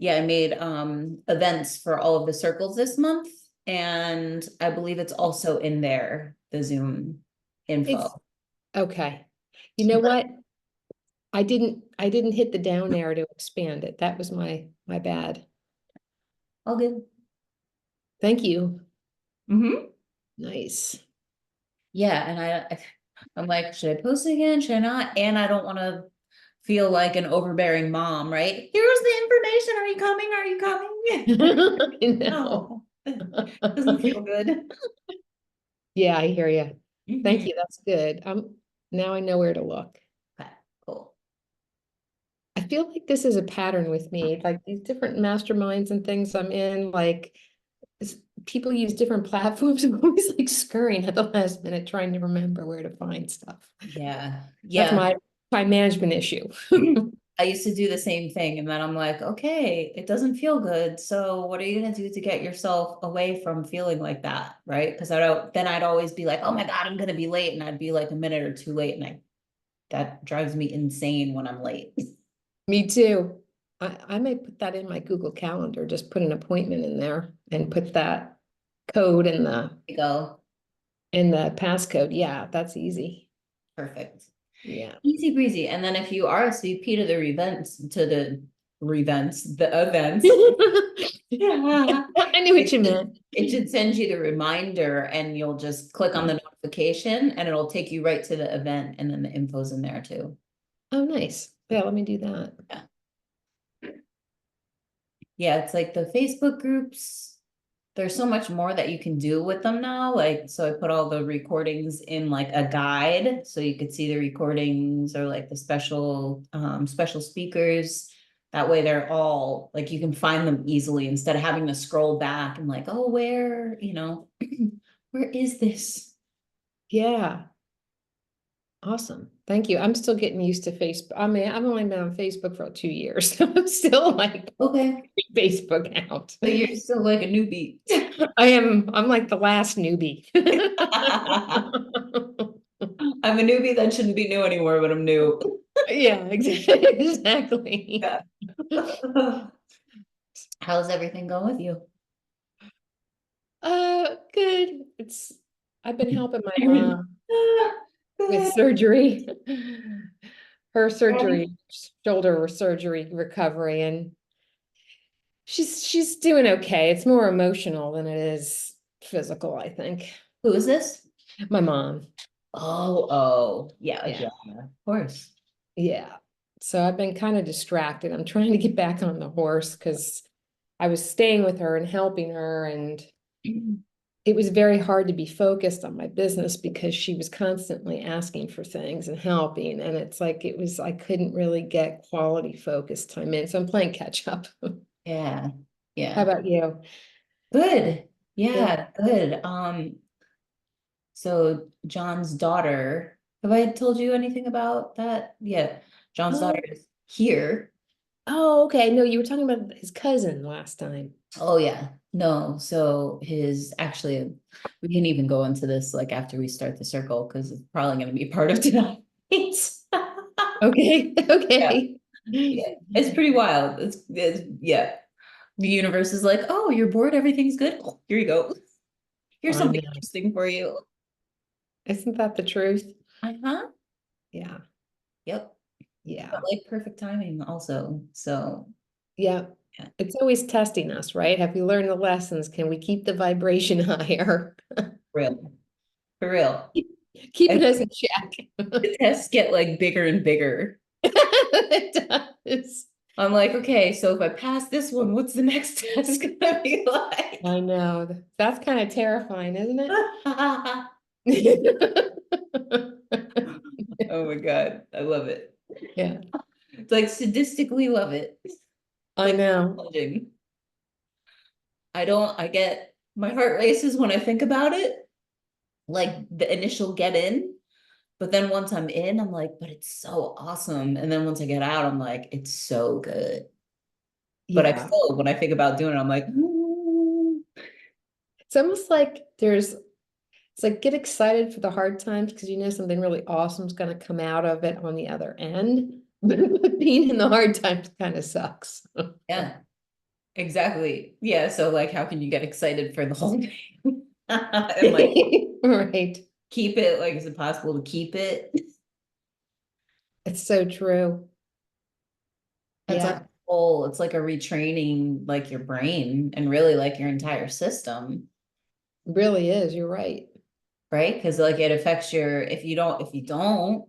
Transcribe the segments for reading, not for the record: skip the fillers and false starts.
Yeah, I made events for all of the circles this month, and I believe it's also in there, the Zoom It's info. okay. You know what? I didn't hit the down arrow to expand it. That was my bad. All good. Thank you. Mm-hmm. Nice. Yeah, and I'm like, should I post it again? Should I not? And I don't want to feel like an overbearing mom, right? Here's the information. Are you coming? Are you coming? I know. No, doesn't feel good. Yeah, I hear you. Thank Mhm. you. That's good. Now I know where to look. Okay, cool. I feel like this is a pattern with me, like these different masterminds and things I'm in, like s- people use different platforms. I'm always like scurrying at the last minute trying to remember where to find stuff. Yeah, That's yeah. my time management issue. I used to do the same thing, and then I'm like, okay, it doesn't feel good. So what are you gonna do to get yourself away from feeling like that, right? Because I don't. Then I'd always be like, oh my God, I'm gonna be late, and I'd be like a minute or two late, and I that drives me insane when I'm late. Me too. I may put that in my Google Calendar, just put an appointment in there and put that code You go, in the passcode. Yeah, that's easy. perfect. Yeah. Easy breezy. And then if you RSVP to the events, yeah, I knew what it you should, meant. it should send you the reminder and you'll just click on the notification and it'll take you right to the event and then the info's in there too. Oh, nice. Yeah, let me do that. Yeah. Yeah, it's like the Facebook groups. There's so much more that you can do with them now. Like, so I put all the recordings in like a guide so you could see the recordings or like the special speakers. That way they're all like you can find them easily instead of having to scroll back and like, oh, where is this? Yeah. Awesome. Thank you. I'm still getting used to Facebook. I mean, I've only been on Facebook for 2 years. So I'm still like Okay. Facebook out. So you're still like a newbie. I'm like the last newbie. I'm a newbie that shouldn't be new anymore, but I'm new. Yeah, exactly. Yeah. How's everything going with you? Good. I've been helping my Good. mom with surgery. Her Good. surgery, shoulder surgery recovery, and she's doing okay. It's more emotional than it is physical, I think. Who is this? My mom. Yeah, Yeah. yeah, of course. Yeah. So I've been kind of distracted. I'm trying to get back on the horse because I was staying with her and helping her, and it was very hard to be focused on my business because she was constantly asking for things and helping. And it's like I couldn't really get quality focused time in. So I'm playing catch up. Yeah, How yeah. about you? Good. Yeah. Yeah, good. So John's daughter, have I told you anything about that? Yeah, John's daughter Oh, is here. oh, okay. No, you were talking about his cousin last time. Oh yeah. No, so his actually we can even go into this like after we start the circle because it's probably going to be part of tonight. Okay. Yeah, Okay. yeah. It's pretty wild. It's yeah. The universe is like, oh, you're bored, everything's good. Oh, here you go. Here's I something know. interesting for you. Isn't that the truth? Uh-huh. Yeah. Yep. But Yeah. like perfect timing also. So Yeah. yeah, It's always testing us, right? Have we learned the lessons? Can we keep the vibration higher? real. For real. I Keeping us think in check. the tests get like bigger and bigger. It does. I'm like, okay, so if I pass this one, what's the next test gonna be like? I know. That's kind of terrifying, isn't it? Oh my God, I love it. Yeah, It's like sadistically love it. I Like know. plunging. I get my heart races when I think about it, like the initial get in. But then once I'm in, I'm like, but it's so awesome. And then once I get out, I'm like, it's so good. But I Yeah. still, when I think about doing it, I'm like, It's almost like it's like get excited for the hard times because you know something really awesome is going to come out of it on the other end. But being in the hard times kind of sucks. yeah, exactly. Yeah, so like how can you get excited for the whole thing? And like Right. keep it, like is it possible to keep it? It's so true. It's like Yeah, a whole, it's like a retraining like your brain and really like your entire system, really is. You're right. right? Because like it affects your, if you don't,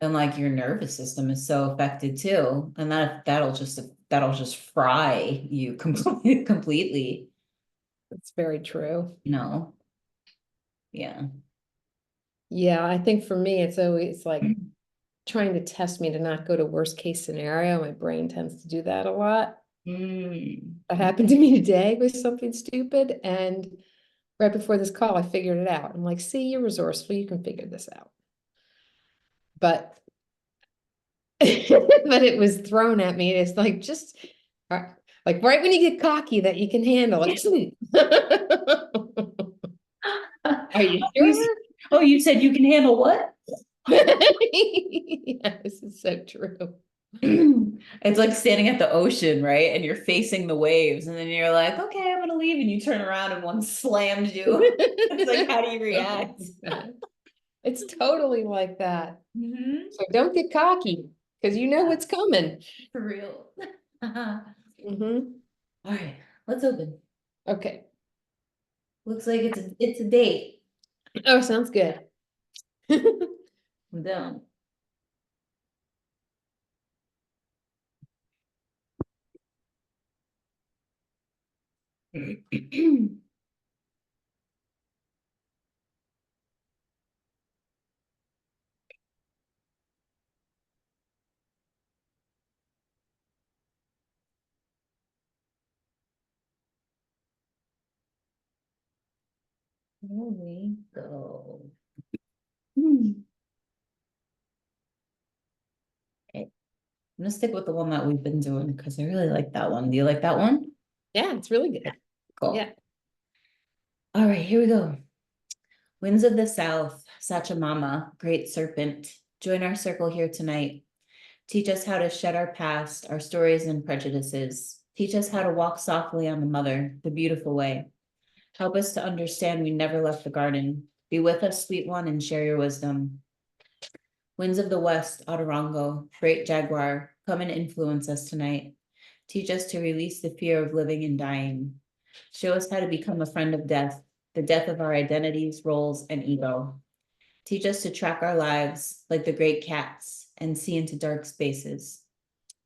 then like your nervous system is so affected too. And that'll just fry you completely, It's very true. you know? Yeah. Yeah, I think for me, it's always like trying to test me to not go to worst case scenario. My brain tends to do that a lot. Mm. That happened to me today with something stupid. And right before this call, I figured it out. I'm like, see, you're resourceful. You can figure this out. But but it was thrown at me. It's like just like right when you get cocky that you can handle it. Are you sure? You said you can handle what? Yeah, this is so true. It's like standing at the ocean, right? And you're facing the waves, and then you're like, okay, I'm gonna leave, and you turn around and one slams you. It's like, how do you react? It's totally like that. Hmm. So don't get cocky because you know what's coming. For real. All Hmm. right, let's open. Okay. Looks like it's a date. Oh, sounds good. I'm down. Here we go. Hmm. Okay. I'm gonna stick with the one that we've been doing because I really like that one. Do you like that one? Yeah, it's really good. Cool. Yeah. All right, here we go. Winds of the South, Sachamama, Great Serpent, join our circle here tonight. Teach us how to shed our past, our stories and prejudices. Teach us how to walk softly on the mother, the beautiful way. Help us to understand we never left the garden. Be with us, sweet one, and share your wisdom. Winds of the West, Otorongo, great jaguar, come and influence us tonight. Teach us to release the fear of living and dying. Show us how to become a friend of death, the death of our identities, roles, and ego. Teach us to track our lives like the great cats and see into dark spaces,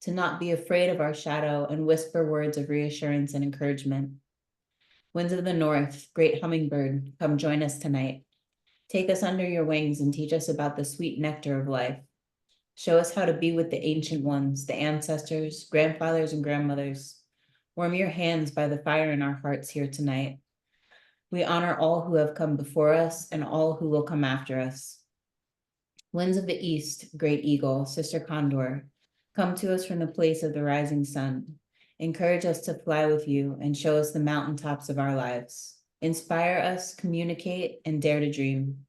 to not be afraid of our shadow and whisper words of reassurance and encouragement. Winds of the North, great hummingbird, come join us tonight. Take us under your wings and teach us about the sweet nectar of life. Show us how to be with the ancient ones, the ancestors, grandfathers, and grandmothers. Warm your hands by the fire in our hearts here tonight. We honor all who have come before us and all who will come after us. Winds of the East, great eagle, sister condor, come to us from the place of the rising sun. Encourage us to fly with you and show us the mountaintops of our lives. Inspire us, communicate, and dare to dream.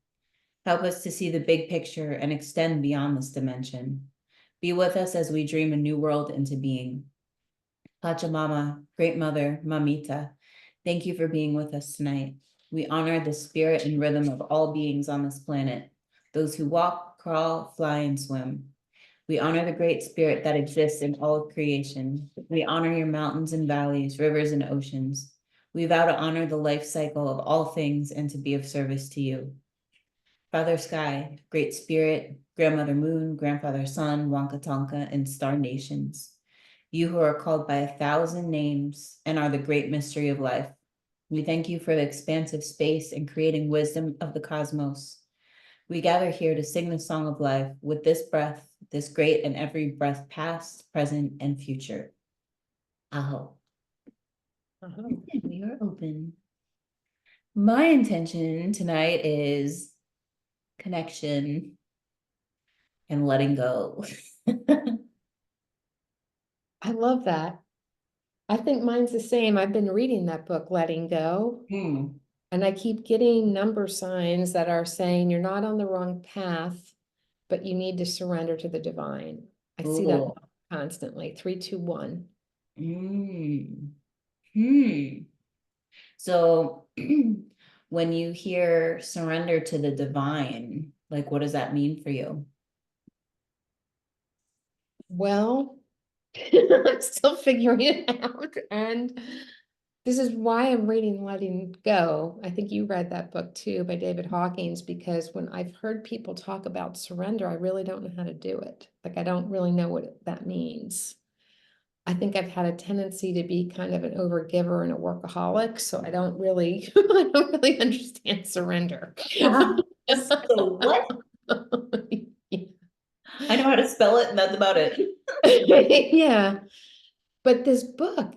Help us to see the big picture and extend beyond this dimension. Be with us as we dream a new world into being. Pachamama, Great Mother, Mamita, thank you for being with us tonight. We honor the spirit and rhythm of all beings on this planet, those who walk, crawl, fly, and swim. We honor the great spirit that exists in all of creation. We honor your mountains and valleys, rivers and oceans. We vow to honor the life cycle of all things and to be of service to you. Father Sky, Great Spirit, Grandmother Moon, Grandfather Sun, Wonka Tonka, and Star Nations. You who are called by 1,000 names and are the great mystery of life. We thank you for the expansive space and creating wisdom of the cosmos. We gather here to sing the song of life with this breath, this great and every breath past, present, and future. Aho. Uh-huh. We are open. My intention tonight is connection and letting go. I love that. I think mine's the same. I've been reading that book, Letting Go, Hmm. and I keep getting number signs that are saying you're not on the wrong path, but you need to surrender to the divine. I see that Ooh. constantly. 3, 2, 1. Mm. Hmm. So when you hear surrender to the divine, like what does that mean for you? Well, I'm still figuring it out. And this is why I'm reading Letting Go. I think you read that book too by David Hawkins, because when I've heard people talk about surrender, I really don't know how to do it. Like, I don't really know what that means. I think I've had a tendency to be kind of an overgiver and a workaholic, so I don't really, I don't really understand surrender. So what? I know how to spell it and that's about it. Yeah, but this book,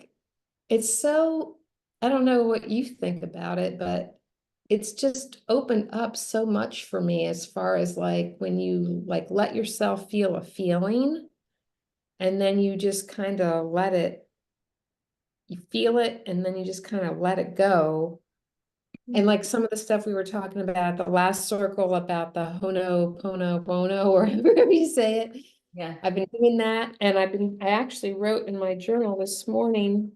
it's so, I don't know what you think about it, but it's just opened up so much for me as far as like when you like let yourself feel a feeling and then you just kind of let it, you feel it and then you just kind of let it go. And like some of the stuff we were talking about at the last circle about the Ho'oponopono or however you say it. Yeah. I've been doing that and I actually wrote in my journal this morning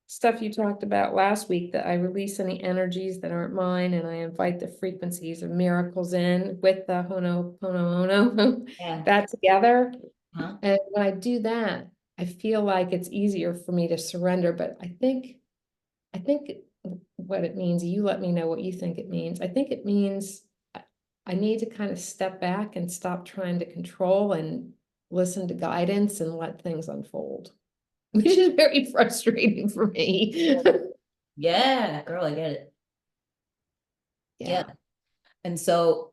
stuff you talked about last week, that I release any energies that aren't mine and I invite the frequencies of miracles in with the Ho'oponopono Yeah. that together. Huh? And when I do that, I feel like it's easier for me to surrender. But I think what it means, you let me know what you think it means. I think it means I need to kind of step back and stop trying to control and listen to guidance and let things unfold, which is very frustrating for me. Yeah, girl, I get it. Yeah. Yeah, And so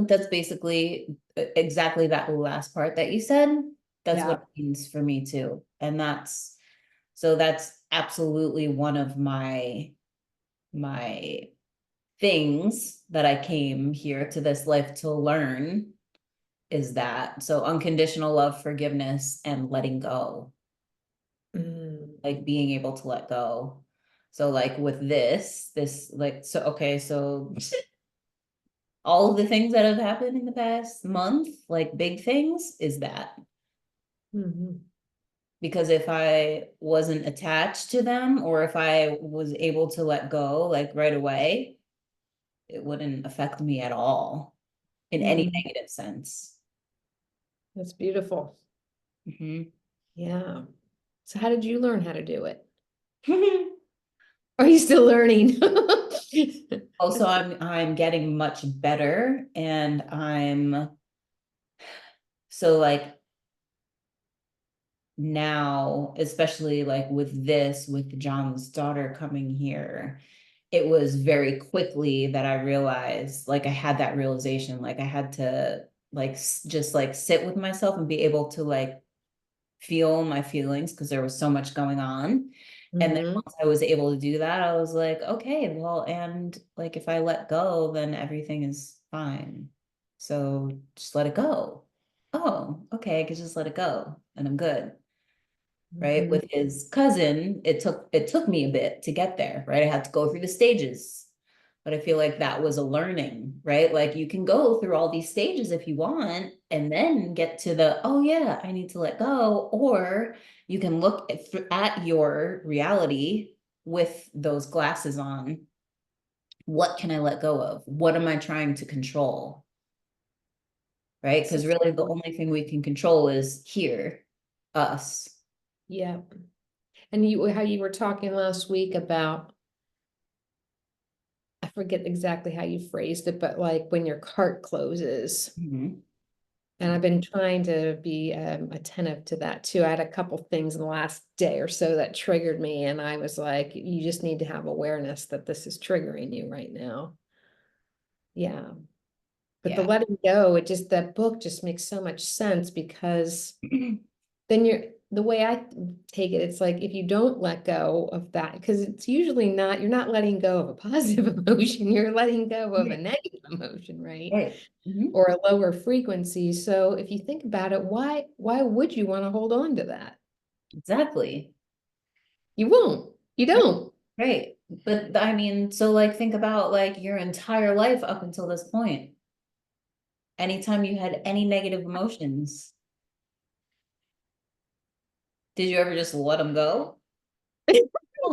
that's basically exactly that last part that you said. That's what yeah. it means for me too. And that's absolutely one of my things that I came here to this life to learn is that. So unconditional love, forgiveness, and letting go, Mm, like being able to let go. So like with this like so okay, so all of the things that have happened in the past month, like big things, is that. mhm, Because if I wasn't attached to them or if I was able to let go like right away, it wouldn't affect me at all in any mhm. negative sense. That's beautiful. Mhm. Yeah. So how did you learn how to do it? Are you still learning? Also, I'm getting much better and I'm so like now, especially like with John's daughter coming here, it was very quickly that I realized, like I had that realization, like I had to like just like sit with myself and be able to like feel my feelings because there was so much going on. And then Mhm, once I was able to do that, I was like, okay, well, and like if I let go, then everything is fine. So just let it go. Oh, okay, I can just let it go and I'm good. Right. mhm. With his cousin, it took me a bit to get there, right? I had to go through the stages. But I feel like that was a learning, right? Like you can go through all these stages if you want, and then get to the, oh yeah, I need to let go. Or you can look at your reality with those glasses on. What can I let go of? What am I trying to control? Right? Because Such- really the only thing we can control is here, us. Yeah. And you, how you were talking last week about, I forget exactly how you phrased it, but like when your cart closes. Mhm. And I've been trying to be attentive to that too. I had a couple things in the last day or so that triggered me, and I was like, you just need to have awareness that this is triggering you right now. Yeah. But the Yeah. letting go, it just, that book just makes so much sense because then the way I take it, it's like if you don't let go of that, because it's usually not, you're not letting go of a positive emotion, you're letting go of a Right. negative emotion, right? Right. Mhm. Or a lower frequency. So if you think about it, why would you want to hold on to that? Exactly. You won't. You Right. don't. Right. But I mean, so like think about like your entire life up until this point. Anytime you had any negative emotions, did you ever just let them go?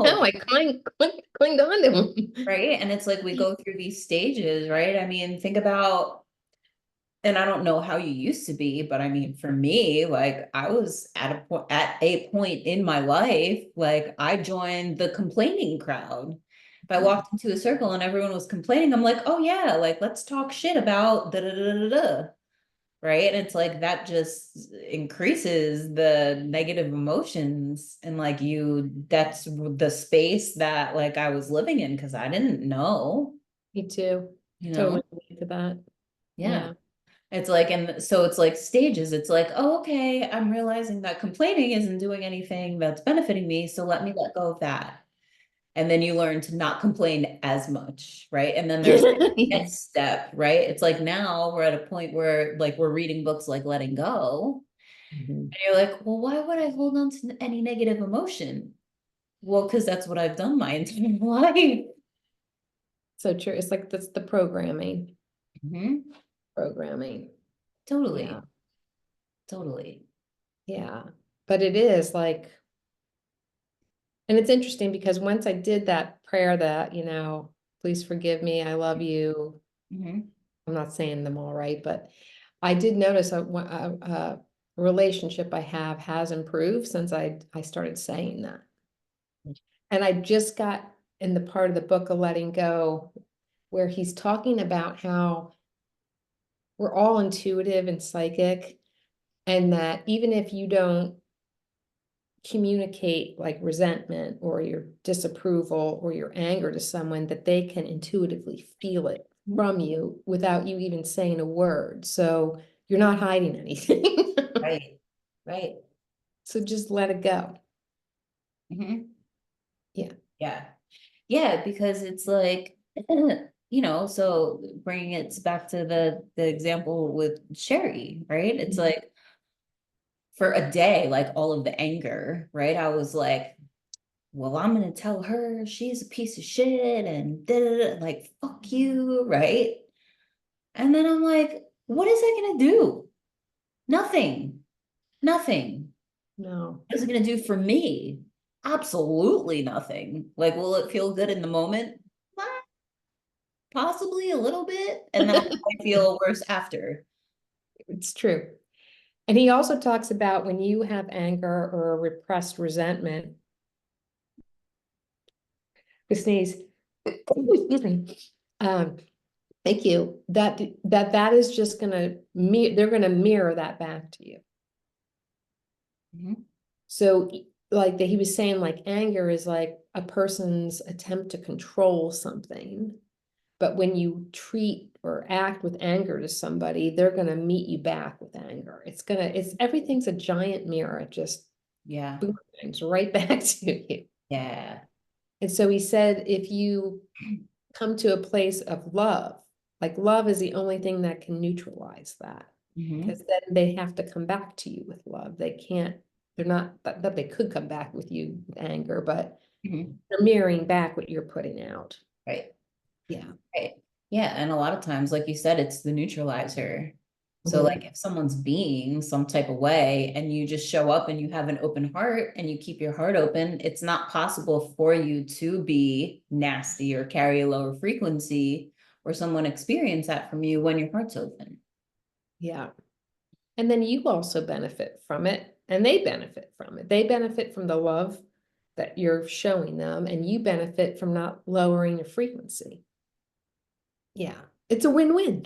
No, no. I clinged on to him. Right. And it's like we go through these stages, right? I mean, think about, and I don't know how you used to be, but I mean, for me, like I was at a point in my life, like I joined the complaining crowd. If I walked into a circle and everyone was complaining, I'm like, oh yeah, like let's talk shit about da da da da da. Right. And it's like that just increases the negative emotions. And like that's the space that like I was living in because I didn't know, Me too. you know? Totally relate to that. Yeah. Yeah. It's like, and so it's like stages. It's like, oh, okay, I'm realizing that complaining isn't doing anything that's benefiting me. So let me let go of that. And then you learn to not complain as much, right? And then there's the next step, right? It's like now we're at a point where like we're reading books like Letting Go. Mhm. And you're like, well, why would I hold on to any negative emotion? Well, because that's what I've done my entire life. So true. It's like that's the programming. Mhm. Programming. Yeah. Totally. Totally. Yeah. But it is like, and it's interesting because once I did that prayer that, please forgive me, I love you. Mhm. I'm not saying them all right, but I did notice a relationship I have has improved since I started saying that. And I just got in the part of the book of letting go where he's talking about how we're all intuitive and psychic, and that even if you don't communicate like resentment or your disapproval or your anger to someone, that they can intuitively feel it from you without you even saying a word. So you're not hiding anything. Right. Right. So just let it go. Mhm. Yeah. Yeah. Yeah, because it's like, so bringing it back to the example with Sherry, right? It's like for a day, like all of the anger, right? I was like, well, I'm gonna tell her she's a piece of shit and da, da, da, like fuck you, right? And then I'm like, what is that gonna do? Nothing. Nothing. No. What is it gonna do for me? Absolutely nothing. Like, will it feel good in the moment? Possibly a little bit, and then I feel worse after. It's true. And he also talks about when you have anger or a repressed resentment, the sneeze. Excuse me. Um, thank you. That is just gonna they're gonna mirror that back to you. Mhm. So like that he was saying, like anger is like a person's attempt to control something. But when you treat or act with anger to somebody, they're gonna meet you back with anger. It's everything's a giant mirror. It just Yeah, boomerangs right back to you. yeah. And so he said, if you come to a place of love, like love is the only thing that can neutralize that. Mhm. Because then they have to come back to you with love. They can't, they're not, that they could come back with you with anger, but Mhm. they're mirroring back what you're putting out. Right, Yeah. right. Yeah, and a lot of times, like you said, it's the neutralizer. So, Mhm. like, if someone's being some type of way and you just show up and you have an open heart and you keep your heart open, it's not possible for you to be nasty or carry a lower frequency or someone experience that from you when your heart's open. Yeah. And then you also benefit from it and they benefit from it. They benefit from the love that you're showing them, and you benefit from not lowering your frequency. Yeah. It's a win-win.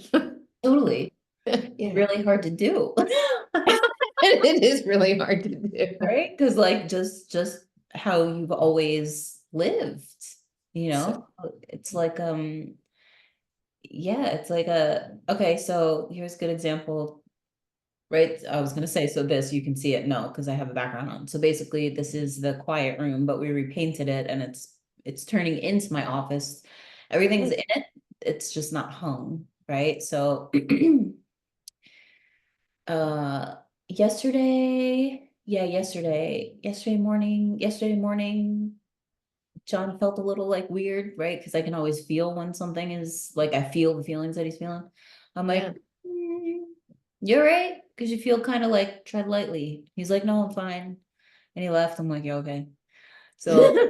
Totally. Yeah. Really hard to do. It is really hard to do. Right? Because like just how you've always lived, you So, know? It's like yeah, it's like a okay, so here's a good example, right? I was gonna say, so this you can see it, no, because I have a background on. So basically this is the quiet room, but we repainted it and it's turning into my office. Everything's in it, it's just not hung, right? So uh yesterday morning John felt a little like weird, right? Because I can always feel when something is like I feel the feelings that he's feeling. I'm like, yeah. you're right, because you feel kind of like tread lightly. He's like, no, I'm fine. And he left. I'm like, yeah, okay. So,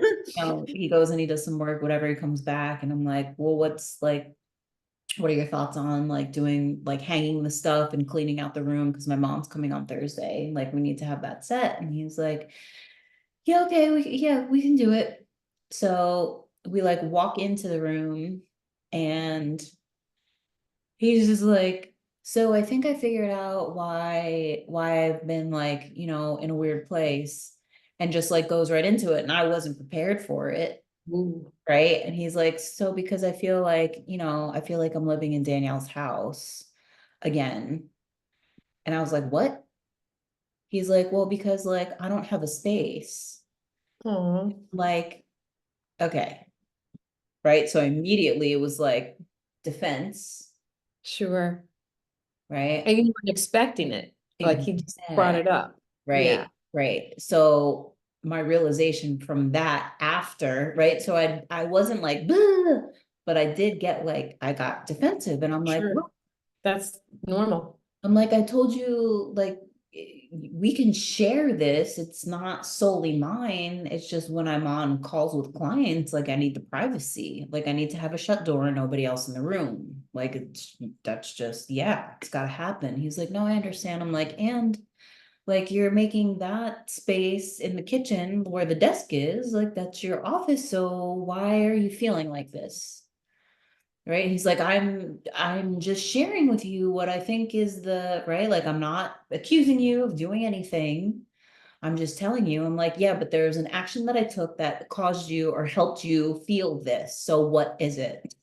he goes and he does some work, whatever, he comes back and I'm like, well, what are your thoughts on like doing like hanging the stuff and cleaning out the room? Because my mom's coming on Thursday. Like we need to have that set. And he's like, yeah, okay, we can do it. So we like walk into the room and he's just like, so I think I figured out why I've been like, in a weird place, and just like goes right into it. And I wasn't prepared for it. Ooh. Right. And he's like, so because I feel like I'm living in Danielle's house again. And I was like, what? He's like, well, because like I don't have a space. Aw, Like, okay. Right. So immediately it was like defense. sure. Right. And you weren't expecting it. Like he just brought Exact. it up. Yeah. Right. Right. So my realization from that after, right. So I wasn't like, "Bleh," but I did get like, I got defensive and I'm like, Sure. what? That's normal. I'm like, I told you, like, we can share this. It's not solely mine. It's just when I'm on calls with clients, like, I need the privacy. Like, I need to have a shut door and nobody else in the room. Like, that's just, yeah, it's got to happen. He's like, no, I understand. I'm like, and like, you're making that space in the kitchen where the desk is, like, that's your office. So why are you feeling like this? Right, he's like, I'm just sharing with you what I think is the right, like, I'm not accusing you of doing anything. I'm just telling you. I'm like, yeah, but there's an action that I took that caused you or helped you feel this, so what is it?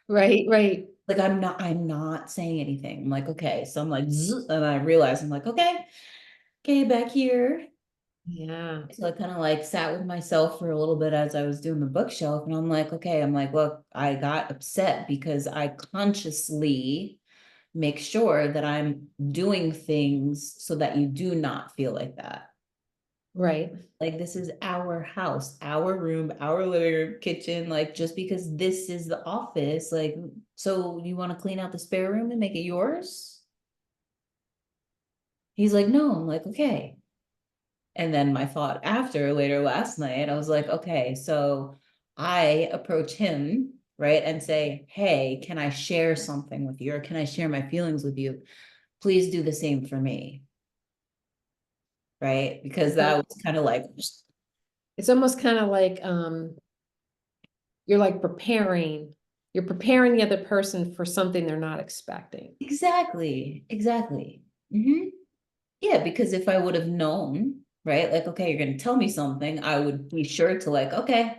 Right, right. Like, I'm not saying anything. I'm like, okay, so I'm like, and I realize I'm like, okay, back here. Yeah. So I kind of like sat with myself for a little bit as I was doing the bookshelf, and I'm like, okay, I'm like, look, I got upset because I consciously make sure that I'm doing things so that you do not feel like that. Right. Like, this is our house, our room, our living room, kitchen. Like, just because this is the office, like, so you want to clean out the spare room and make it yours? He's like, no. I'm like, okay. And then my thought after later last night, I was like, okay, so I approach him, right, and say, hey, can I share something with you? Or can I share my feelings with you? Please do the same for me. Right. Because that was kind of like, It's almost kind of like you're like you're preparing the other person for something they're not expecting. exactly. Yeah, because if I would have known, right, like, okay, you're going to tell me something, I would be sure to, like, okay,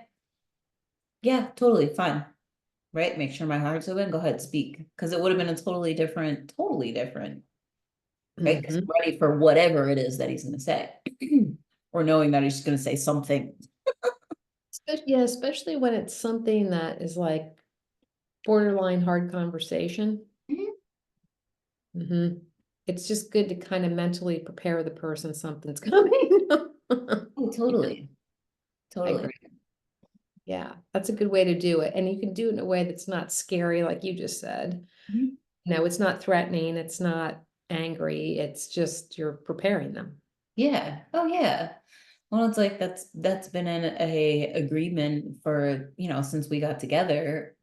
yeah, totally fine. Right. Make sure my heart's open. Go ahead, speak. Because it would have been a totally different. Right. 'Cause Mhm. I'm ready for whatever it is that he's going to say, or knowing that he's just going to say something. Yeah, especially when it's something that is like borderline hard conversation. Mhm. Mhm. It's just good to kind of mentally prepare the person something's coming. Oh, Yeah, totally. I Totally. agree. Yeah, that's a good way to do it. And you can do it in a way that's not scary, like you just said. Mhm. No, it's not threatening, it's not angry, it's just you're preparing them. Yeah. Oh, yeah. Well, it's like that's been in a agreement for, since we got together,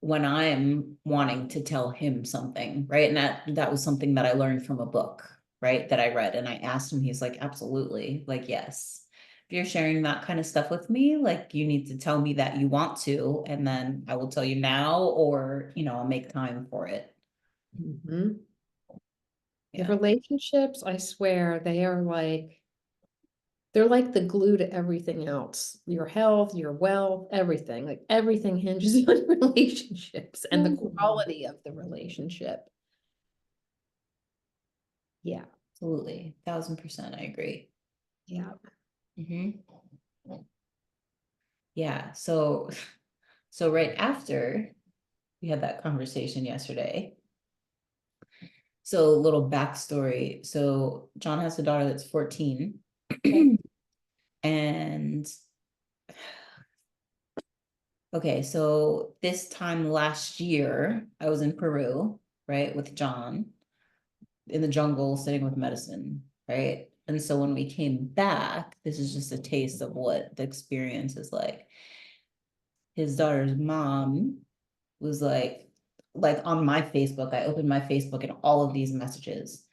when I'm wanting to tell him something, right? And that was something that I learned from a book, right? That I read and I asked him, he's like, absolutely. Like, yes. If you're sharing that kind of stuff with me, like, you need to tell me that you want to, and then I will tell you now, or, I'll make time for it. Mhm. The Yeah. relationships, I swear, they're like the glue to everything else. Your health, your wealth, everything. Like everything hinges on relationships and the Totally. quality of the relationship. Yeah. Absolutely. 1,000% I agree. Yeah. Hmm. Yeah. So right after we had that conversation yesterday. So a little backstory. So John has a daughter that's 14. Okay. And okay, so this time last year, I was in Peru, right, with John in the jungle sitting with medicine, right? And so when we came back, this is just a taste of what the experience is like. His daughter's mom was like on my Facebook, I opened my Facebook and all of these messages.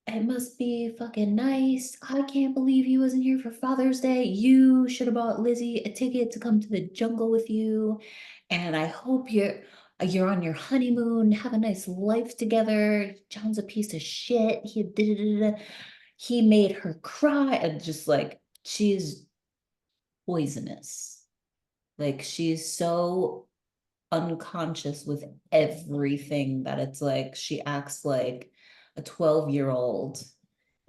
It must be fucking nice. I can't believe he wasn't here for Father's Day. You should have bought Lizzie a ticket to come to the jungle with you. And I hope you're on your honeymoon, have a nice life together. John's a piece of shit. He made her cry. And just like she's poisonous. Like she's so unconscious with everything that it's like she acts like a 12-year-old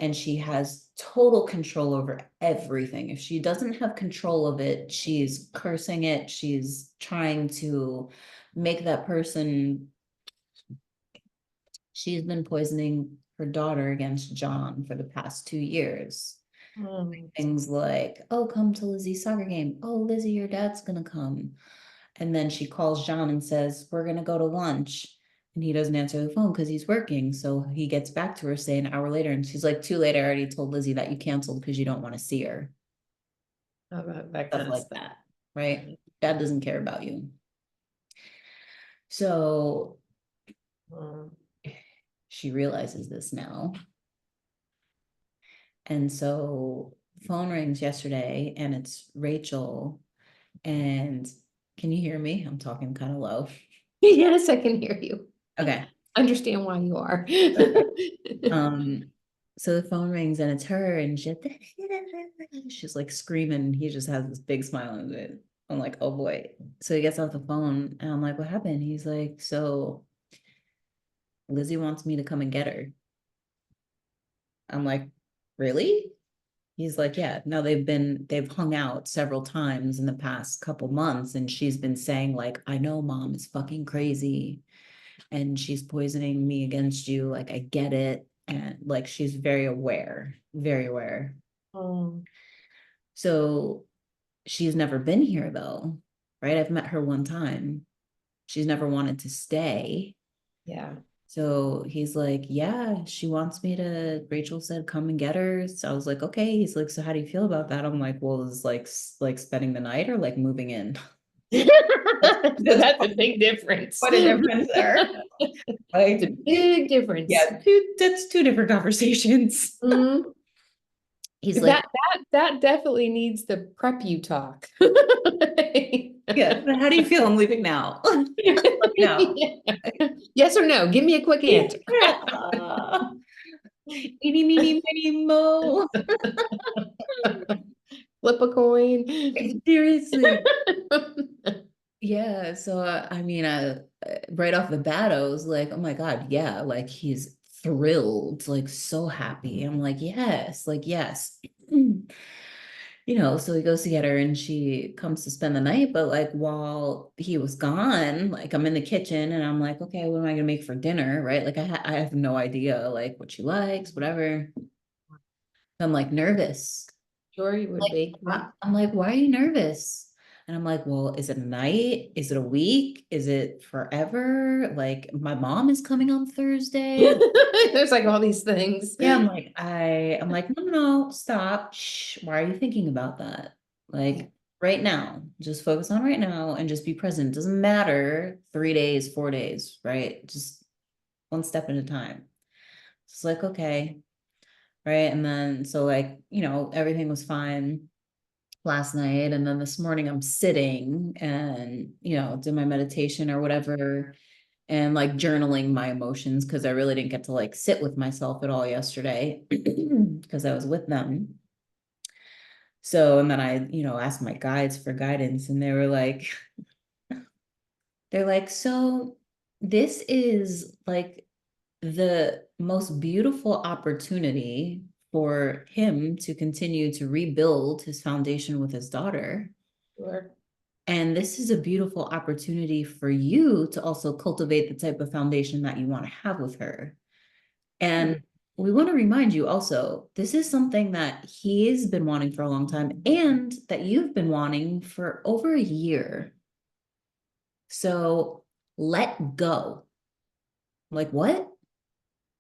and she has total control over everything. If she doesn't have control of it, she's cursing it. She's trying to make that person. She's been poisoning her daughter against John for the past 2 years. Things like, oh, come to Lizzie's soccer game. Oh, Lizzie, your dad's gonna come. And then she calls John and says, we're gonna go to lunch. And he doesn't answer the phone because he's working. So he gets back to her, say an hour later, and she's like, too late. I already told Lizzie that you canceled because you don't want to see her. That Stuff kind of like stuff. that, right? Dad doesn't care about you. So she realizes this now. And so phone rings yesterday and it's Rachel. And can you hear me? I'm talking kind of low. Yes, I can hear you. Okay. Understand why you are. Um, so the phone rings and it's her and she's like screaming. He just has this big smile on it. I'm like, oh boy. So he gets off the phone and I'm like, what happened? He's like, so Lizzie wants me to come and get her. I'm like, really? He's like, yeah, no, they've hung out several times in the past couple months, and she's been saying, like, I know mom is fucking crazy and she's poisoning me against you. Like, I get it. And like she's very aware, very aware. Oh, So she's never been here though, right? I've met her one time. She's never wanted to stay. yeah. So he's like, yeah, she wants me to, Rachel said, come and get her. So I was like, okay. He's like, so how do you feel about that? I'm like, well, is like spending the night or like moving in? So that's a big difference. What a difference there. It's a Like, big difference. yeah, that's two different conversations. Mhm. He's like, That definitely needs the prep you talk. yeah, but how do you feel? I'm leaving now. Let me know. Yes or no? Give me a quick answer. Eeny, meeny, miny, mo. Flip a coin. Seriously. Yeah, so I mean, right off the bat, I was like, oh my God, yeah, like he's thrilled, like so happy. I'm like, yes, like, yes. You know, so he goes to get her and she comes to spend the night. But like while he was gone, like I'm in the kitchen and I'm like, okay, what am I gonna make for dinner? Right. Like I have no idea like what she likes, whatever. I'm like nervous. Sure, you would be. I'm like, why are you nervous? And I'm like, well, is it a night? Is it a week? Is it forever? Like, my mom is coming on Thursday. There's like all these things. Yeah, I'm like, no, no, no, stop. Shh. Why are you thinking about that? Like, right now, just focus on right now and just be present. Doesn't matter 3 days, 4 days, right? Just one step at a time. It's like, okay. Right. And then, so like, everything was fine last night. And then this morning I'm sitting and, do my meditation or whatever and like journaling my emotions because I really didn't get to like sit with myself at all yesterday because I was with them. So, and then I, asked my guides for guidance and they're like, so this is like the most beautiful opportunity for him to continue to rebuild his foundation with his daughter. Sure. And this is a beautiful opportunity for you to also cultivate the type of foundation that you want to have with her. And we want to remind you also, this is something that he's been wanting for a long time and that you've been wanting for over a year. So let go. Like, what?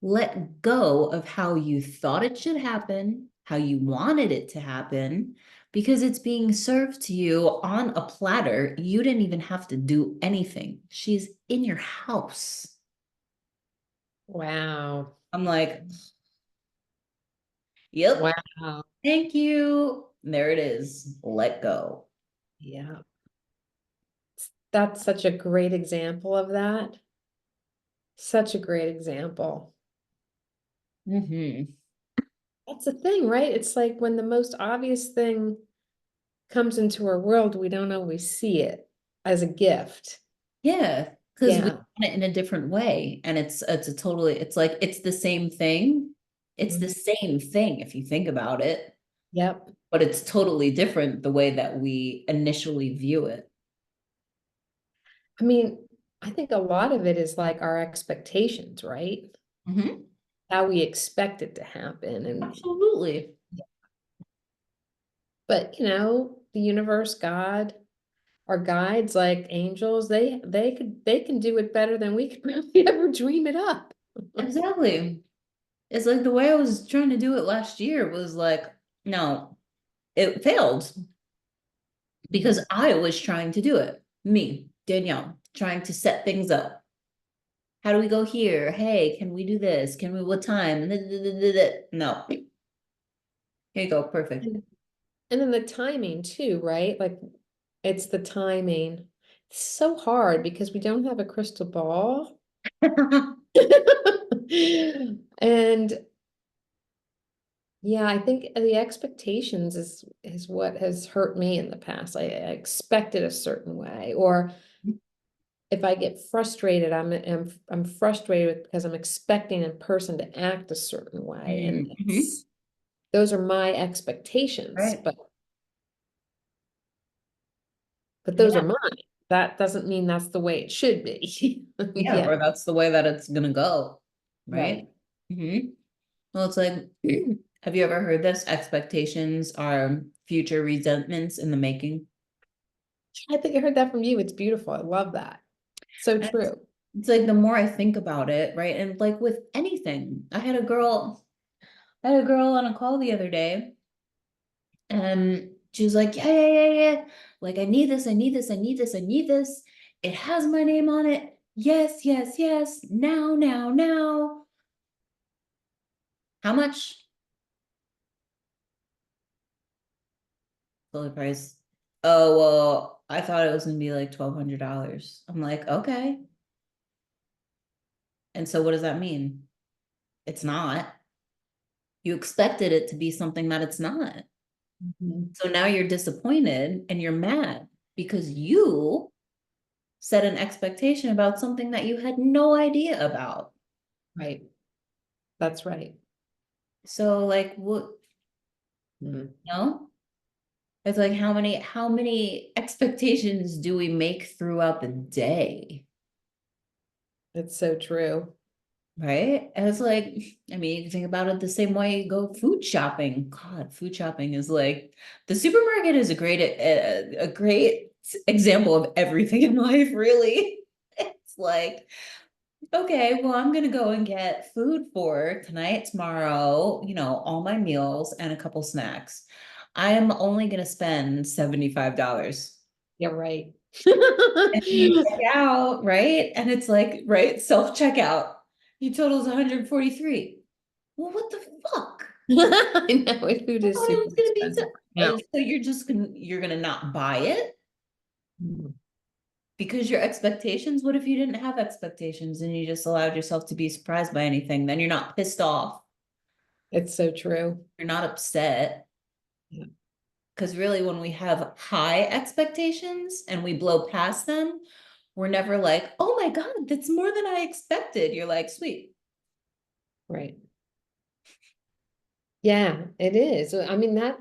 let go of how you thought it should happen, how you wanted it to happen, because it's being served to you on a platter. You didn't even have to do anything. She's in your house. Wow. I'm like, yep, Wow. thank you. There it is. Let go. Yeah. That's such a great example of that. Such a great example. Hmm. That's the thing, right? It's like when the most obvious thing comes into our world, we don't always see it as a gift. Yeah, because we Yeah. want it in a different way. And it's a totally, it's like it's the same thing. It's the Mhm. same thing if you think about it, Yep. but it's totally different the way that we initially view it. I mean, I think a lot of it is like our expectations, right? Hmm. How we expect it to happen. And Absolutely. but the universe, God, our guides like angels, they can do it better than we could probably ever dream it up. Exactly. It's like the way I was trying to do it last year was like, no, it failed because Mhm. I was trying to do it. Me, Danielle, trying to set things up. How do we go here? Hey, can we do this? Can we, what time? No. Here you go. Perfect. And and then the timing too, right? Like it's the timing. It's so hard because we don't have a crystal ball. And yeah, I think the expectations is what has hurt me in the past. I expected a certain way, or if I get frustrated, I'm frustrated because I'm expecting a person to act a certain way, and Mm-hmm. those are my expectations, Right. but those are Yeah. mine. That doesn't mean that's the way it should be. Yeah. Yeah, Or that's the way that it's gonna go. Right. right. Hmm. Well, it's like, have you ever heard this? Expectations are future resentments in the making. I think I heard that from you. It's beautiful. I love that. So And it's, true. it's like the more I think about it, right? And like with anything, I had a girl on a call the other day, and she was like, yeah, yeah, yeah, yeah. Like, I need this, I need this, I need this, I need this. It has my name on it. Yes, yes, yes. Now, now, now. How much? Full price. Oh, well, I thought it was gonna be like $1,200. I'm like, okay. And so what does that mean? It's not. You expected it to be something that it's not. Mhm. So now you're disappointed and you're mad because you set an expectation about something that you had no idea about. Right. That's right. So like what, Mhm. you know? It's like how many expectations do we make throughout the day? It's so true. Right? And it's like, I mean, you can think about it the same way you go food shopping. God, food shopping is like the supermarket is a great example of everything in life, really. It's like, okay, well, I'm gonna go and get food for tonight, tomorrow, all my meals and a couple snacks. I am only gonna spend $75. You're right. And you check out, right? And it's like, right, self-checkout. You totals 143. Well, what the fuck? I know food I is thought it super was gonna be so, expensive now. so you're gonna not buy it Mhm. because your expectations. What if you didn't have expectations and you just allowed yourself to be surprised by anything? Then you're not pissed off. It's so true. You're not upset. Yeah. Because really, when we have high expectations and we blow past them, we're never like, oh my God, that's more than I expected. You're like, sweet. Right. Yeah, it is. I mean that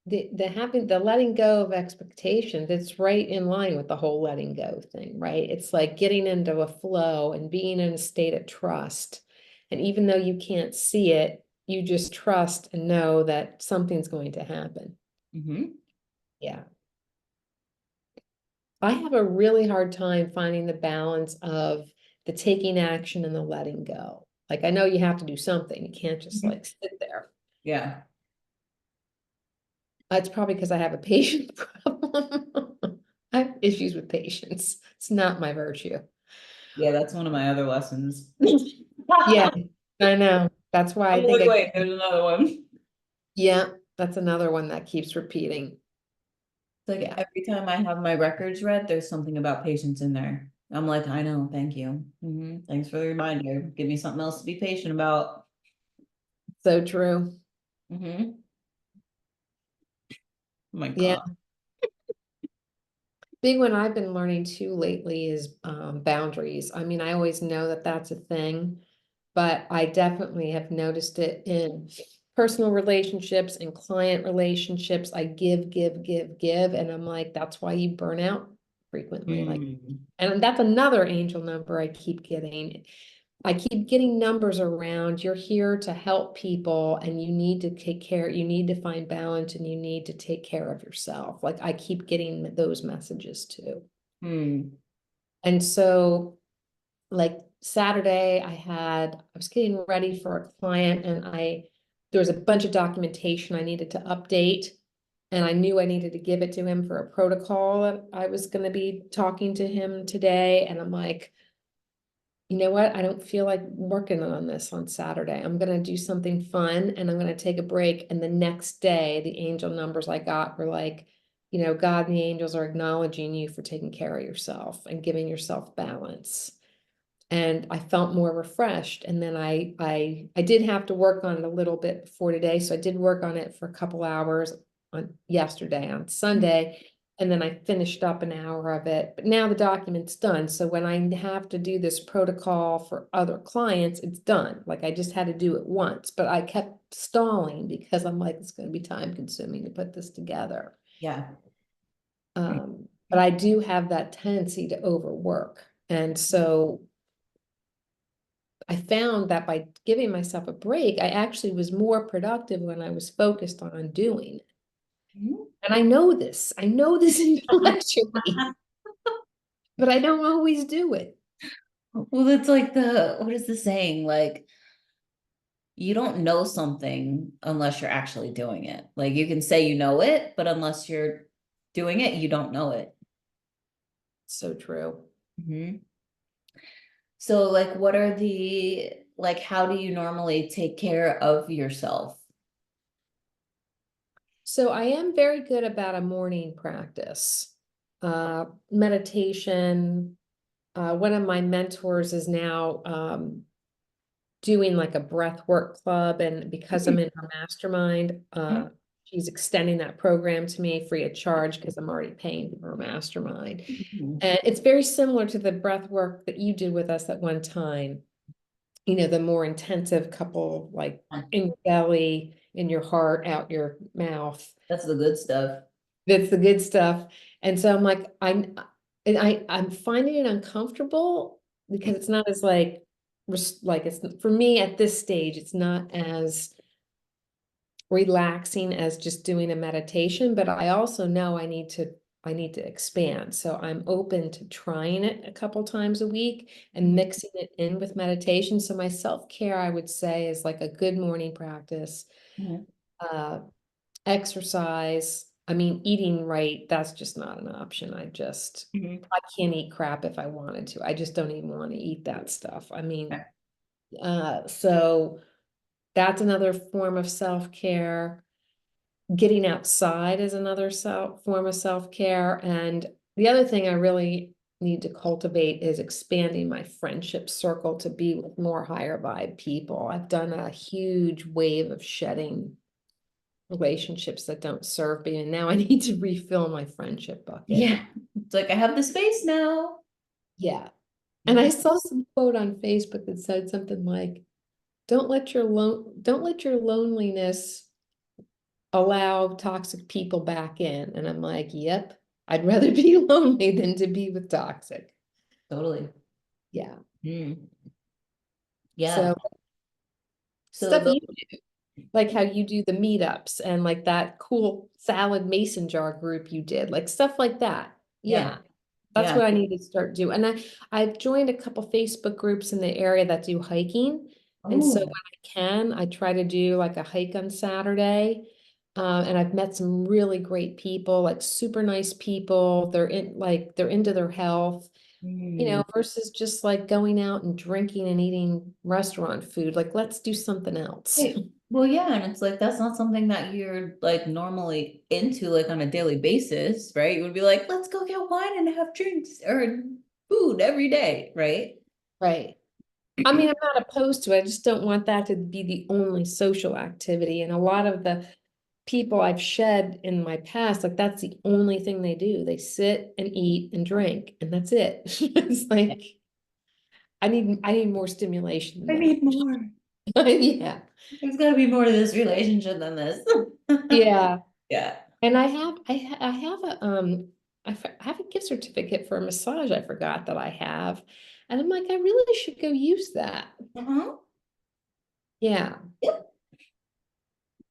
the letting go of expectations, it's right in line with the whole letting go thing, right? It's like getting into a flow and being in a state of trust. And even though you can't see it, you just trust and know that something's going to happen. Hmm. Yeah. I have a really hard time finding the balance of the taking action and the letting go. Like, I know you have to do something. You can't just Mhm. like sit there. Yeah. It's probably because I have a patience problem. I have issues with patience. It's not my virtue. Yeah, that's one of my other lessons. Yeah, I know. That's why I'm I think like, I, wait, there's another one. yeah, that's another one that keeps repeating. It's like Yeah. every time I have my records read, there's something about patience in there. I'm like, I know, thank you. Thanks for the reminder. Give me something else to be patient about. So true. Oh my Yeah. God. Big one I've been learning too lately is boundaries. I mean, I always know that that's a thing, but I definitely have noticed it in personal relationships and client relationships. I give, give, give, give, and I'm like, that's why you burn out frequently. Like, Mm. and that's another angel number I keep getting. I keep getting numbers around. You're here to help people and you need to take care, you need to find balance and you need to take care of yourself. Like I keep getting those messages too. Mm. And so like Saturday, I was getting ready for a client and there was a bunch of documentation I needed to update. And I knew I needed to give it to him for a protocol. I was going to be talking to him today. And I'm like, you know what? I don't feel like working on this on Saturday. I'm going to do something fun and I'm going to take a break. And the next day, the angel numbers I got were like, God and the angels are acknowledging you for taking care of yourself and giving yourself balance. And I felt more refreshed. And then I did have to work on it a little bit before today. So I did work on it for a couple hours on yesterday, on Sunday. And then I finished up an hour of it, but now the document's done. So when I have to do this protocol for other clients, it's done. Like I just had to do it once, but I kept stalling because I'm like, it's going to be time consuming to put this together. Yeah. But I do have that tendency to overwork. And so I found that by giving myself a break, I actually was more productive when I was focused on doing it. Mhm. And I know this intellectually, but I don't always do it. Well, it's like what is the saying? Like, you don't know something unless you're actually doing it. Like, you can say you know it, but unless you're doing it, you don't know it. So true. Mhm. So, like, what are like, how do you normally take care of yourself? So I am very good about a morning practice, meditation. One of my mentors is now doing like a breath work club, and because I'm in her mastermind, she's extending that program to me free of charge because I'm already paying for her mastermind. Mhm. And it's very similar to the breath work that you did with us at one time. The more intensive couple, like in your belly, in your heart, out your mouth. That's the good stuff. That's the good stuff. And so I'm like, I'm finding it uncomfortable because it's not as like it's for me at this stage, it's not as relaxing as just doing a meditation, but I also know I need to expand. So I'm open to trying it a couple times a week and mixing it in with meditation. So my self-care, I would say, is like a good morning practice. Mhm. Uh, Exercise. I mean, eating right, that's just not an option. Mhm. I can't eat crap if I wanted to. I just don't even want to eat that stuff. I mean, so that's another form of self-care. Getting outside is another form of self-care. And the other thing I really need to cultivate is expanding my friendship circle to be with more higher vibe people. I've done a huge wave of shedding relationships that don't serve me, and now I need to refill my friendship bucket. Yeah. It's like I have the space now. Yeah. And I Mhm. saw some quote on Facebook that said something like, don't let your loneliness allow toxic people back in. And I'm like, yep, I'd rather be lonely than to be with toxic. Totally. Yeah. Mm. Yeah. So So stuff you like how you do the meetups and like that cool salad mason jar group you did, like stuff like that. yeah, Yeah. That's yeah. what I need to start doing. And I've joined a couple Facebook groups in the area that do hiking. And so when Oh. I can, I try to do like a hike on Saturday. And I've met some really great people, like super nice people. They're into their health, Hmm. versus just like going out and drinking and eating restaurant food. Like, let's do something else. Hey, well, yeah, and it's like that's not something that you're like normally into like on a daily basis, right? You would be like, let's go get wine and have drinks or food every day, right? Right. I mean, I'm not opposed to it. I just don't want that to be the only social activity. And a lot of the people I've shed in my past, like that's the only thing they do. They sit and eat and drink, and that's it. It's like I need more stimulation I than need more. that. Yeah. There's got to be more to this relationship than this. Yeah. Yeah. And I have a gift certificate for a massage I forgot that I have. And I'm like, I really should go use that. Uh-huh. Yeah. Yep.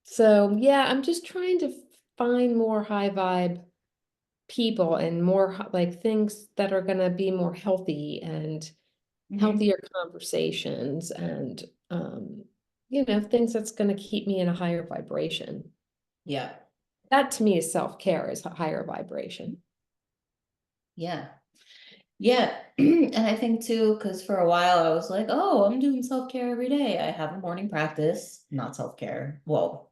So yeah, I'm just trying to find more high vibe people and more like things that are gonna be more healthy and Hmm. healthier conversations and things that's gonna keep me in a higher vibration. Yeah. That to me is self-care, is a higher vibration. Yeah. Yeah. And I think too, because for a while I was like, oh, I'm doing self-care every day. I have a morning practice, not self-care. Well,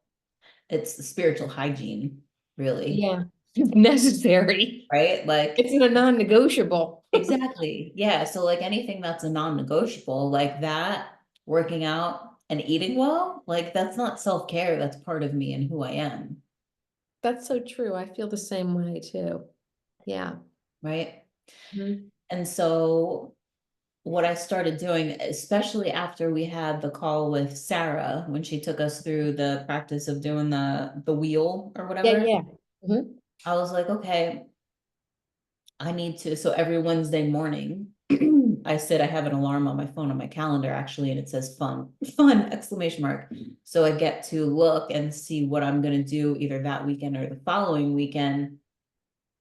it's the spiritual hygiene, really, Yeah, necessary. right? Like, It's a non-negotiable. exactly. Yeah. So, like anything that's a non-negotiable, like that, working out and eating well, like that's not self-care. That's part of me and who I am, That's so true. I feel the same way too. Yeah. right? Mhm. And so, what I started doing, especially after we had the call with Sarah when she took us through the practice of doing the wheel or Yeah, whatever, yeah. Mhm. I was like, okay, I need to. So every Wednesday morning, I have an alarm on my phone on my calendar actually, and it says fun, fun, exclamation mark. So I get to look and see what I'm going to do either that weekend or the following weekend.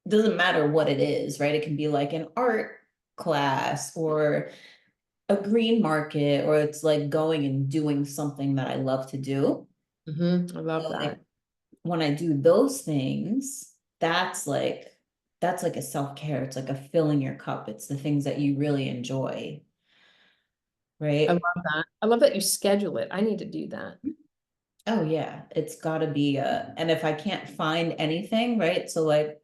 Doesn't matter what it is, right? It can be like an art class or a green market, or it's like going and doing something that I love to do. Mhm. I love So like that. when I do those things, that's like a self-care. It's like a filling your cup. It's the things that you really enjoy, I love right? that. I love that you schedule it. I need to do that. Oh yeah, it's got to be and if I can't find anything, right? So like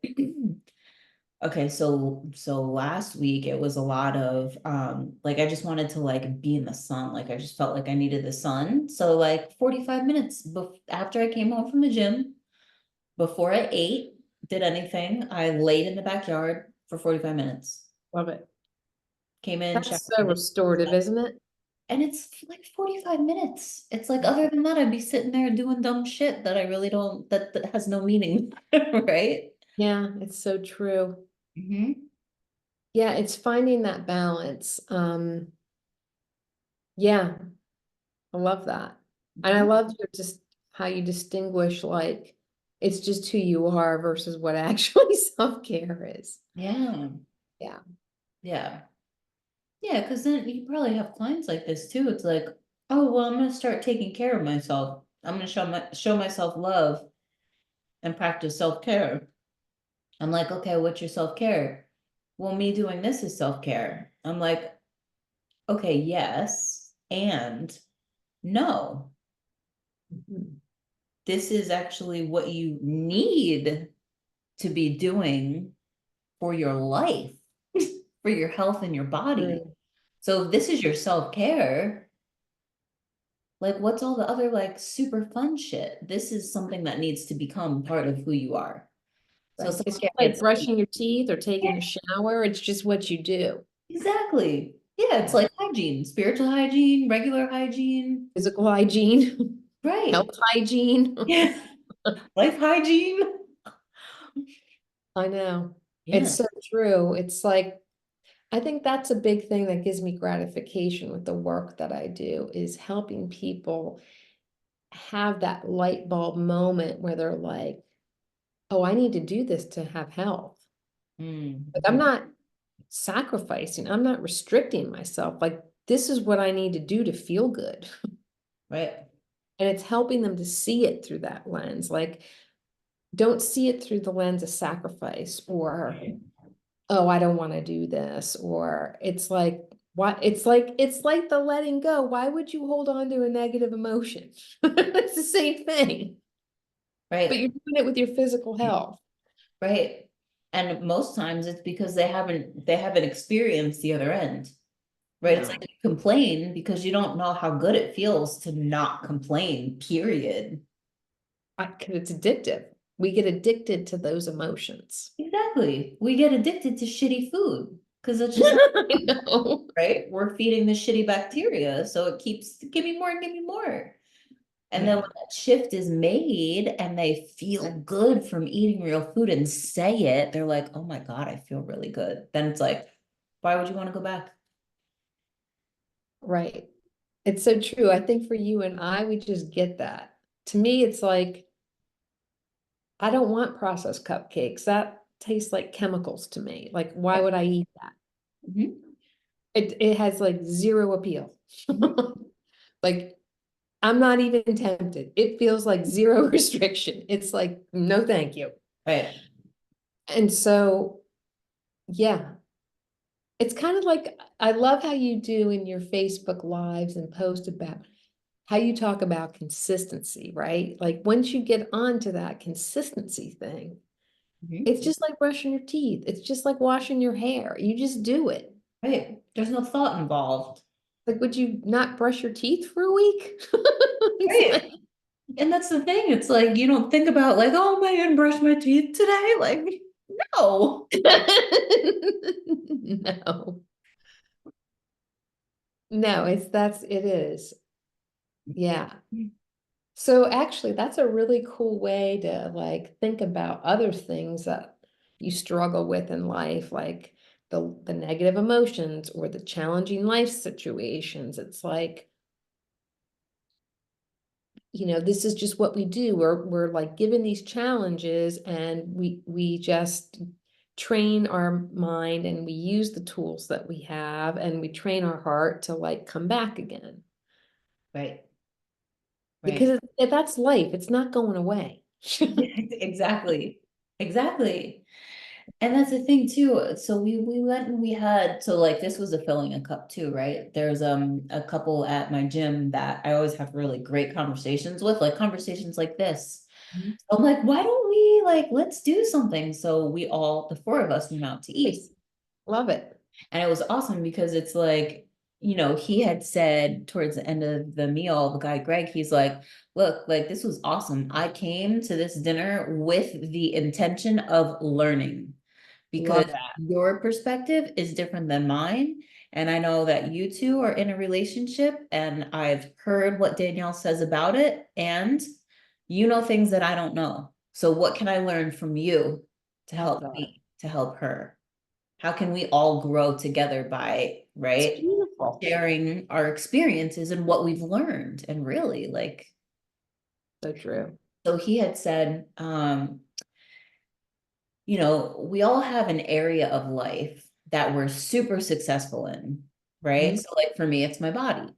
okay, so last week it was a lot of like I just wanted to like be in the sun. Like I just felt like I needed the sun. So like 45 minutes after I came home from the gym, before I ate, did anything, I laid in the backyard for 45 minutes. Love it. Came in, That's so showered, restorative, isn't it? and it's like 45 minutes. It's like other than that, I'd be sitting there doing dumb shit that I really don't that has no meaning, right? Yeah, it's so true. Hmm. Yeah, it's finding that balance. Yeah, I love that. And I love your just how you distinguish like it's just who you are versus what actually self-care is. Yeah, Yeah. yeah. Yeah, because then you probably have clients like this too. It's like, oh, well, I'm gonna start taking care of myself. I'm gonna show myself love and practice self-care. I'm like, okay, what's your self-care? Well, me doing this is self-care. I'm like, okay, yes, and no. Mhm. This is actually what you need to be doing for your life, for your health and your body. True. So if this is your self-care, like, what's all the other like super fun shit? This is something that needs to become part of who you are. So Right. It's self-care just like gets brushing your teeth or yeah, taking a shower. It's just what you do. exactly. Yeah, it's Yeah. like hygiene, spiritual hygiene, regular hygiene. Physical hygiene, health Right. hygiene. Yeah. Life hygiene. I know. It's Yeah. so true. It's like, I think that's a big thing that gives me gratification with the work that I do is helping people have that light bulb moment where they're like, oh, I need to do this to have health. Like I'm Mm-hmm. not sacrificing, I'm not restricting myself. Like this is what I need to do to feel good. Right. And it's helping them to see it through that lens. Like, don't see it through the lens of sacrifice or, oh, I don't want to do this. Or it's like, what it's like the letting go. Why would you hold on to a negative emotion? It's the same thing, but Right. you're doing it with your physical health. Right. And most times it's because they haven't experienced the other end. Right. It's like No, you complain because you don't know how good it feels to not complain, period. because it's addictive. We get addicted to those emotions. Exactly. We get addicted to shitty food because it's just I know. right. We're feeding the shitty bacteria. So it keeps give me more, give me more. And then Yeah, when that shift is made and they feel good from eating real food and say it, they're like, oh my God, I feel really good. Then it's like, why would you want to go back? right. It's so true. I think for you and I, we just get that. To me, it's like, I don't want processed cupcakes. That tastes like chemicals to me. Like, why would I eat that? Mhm, It has like zero appeal. mhm. Like, I'm not even tempted. It feels like zero restriction. It's like, no, thank you. Right. And so, yeah, it's kind of like, I love how you do in your Facebook lives and post about how you talk about consistency, right? Like, once you get onto that consistency thing, Mhm. it's just like brushing your teeth. It's just like washing your hair. You just do it. Right. There's no thought involved. Like, would you not brush your teeth for a week? It's Right. like, And that's the thing. It's like you don't think about like, oh, am I gonna brush my teeth today? Like, no. no, no, it is. Yeah. So actually, that's a really cool way to like think about other things that you struggle with in life, like the negative emotions or the challenging life situations. It's like, this is just what we do. We're like given these challenges and we just train our mind and we use the tools that we have and we train our heart to like come back again. Right. Right. Because that's life. It's not going away. Exactly. Exactly. And that's the thing too. So we went and we had so like this was a filling a cup too, right? There's a couple at my gym that I always have really great conversations with, like conversations like this. Mhm. So I'm like, why don't we like let's do something? So we all the four of us went out to eat. Nice. Love it. And it was awesome because it's like, he had said towards the end of the meal, the guy Greg, he's like, look, like this was awesome. I came to this dinner with the intention of learning because Love that. your perspective is different than mine. And I know that you two are in a relationship, and I've heard what Danielle says about it, and you know things that I don't know. So, what can I learn from you to help Love it. me, to help her? How can we all grow together by, It's right, beautiful. sharing our experiences and what we've learned? And really, like, So true. so he had said, we all have an area of life that we're super successful in, right? Mhm. So like for me, it's my body,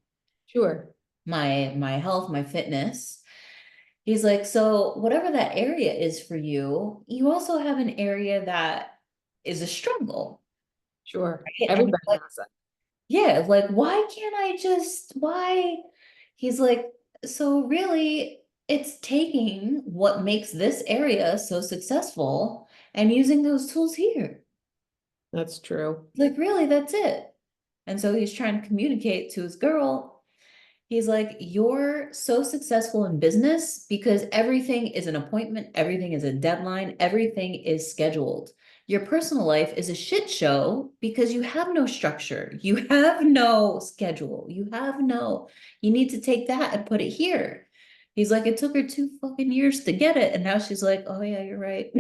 Sure. my health, my fitness. He's like, so whatever that area is for you, you also have an area that is a struggle, Sure. right? And Everybody like, has that. yeah, like why can't I just why? He's like, so really it's taking what makes this area so successful and using those tools here. That's true. Like, really, that's it. And so he's trying to communicate to his girl. He's like, you're so successful in business because everything is an appointment, everything is a deadline, everything is scheduled. Your personal life is a shit show because you have no structure, you have no schedule, you need to take that and put it here. He's like, it took her 2 fucking years to get it. And now she's like, oh, yeah, you're right.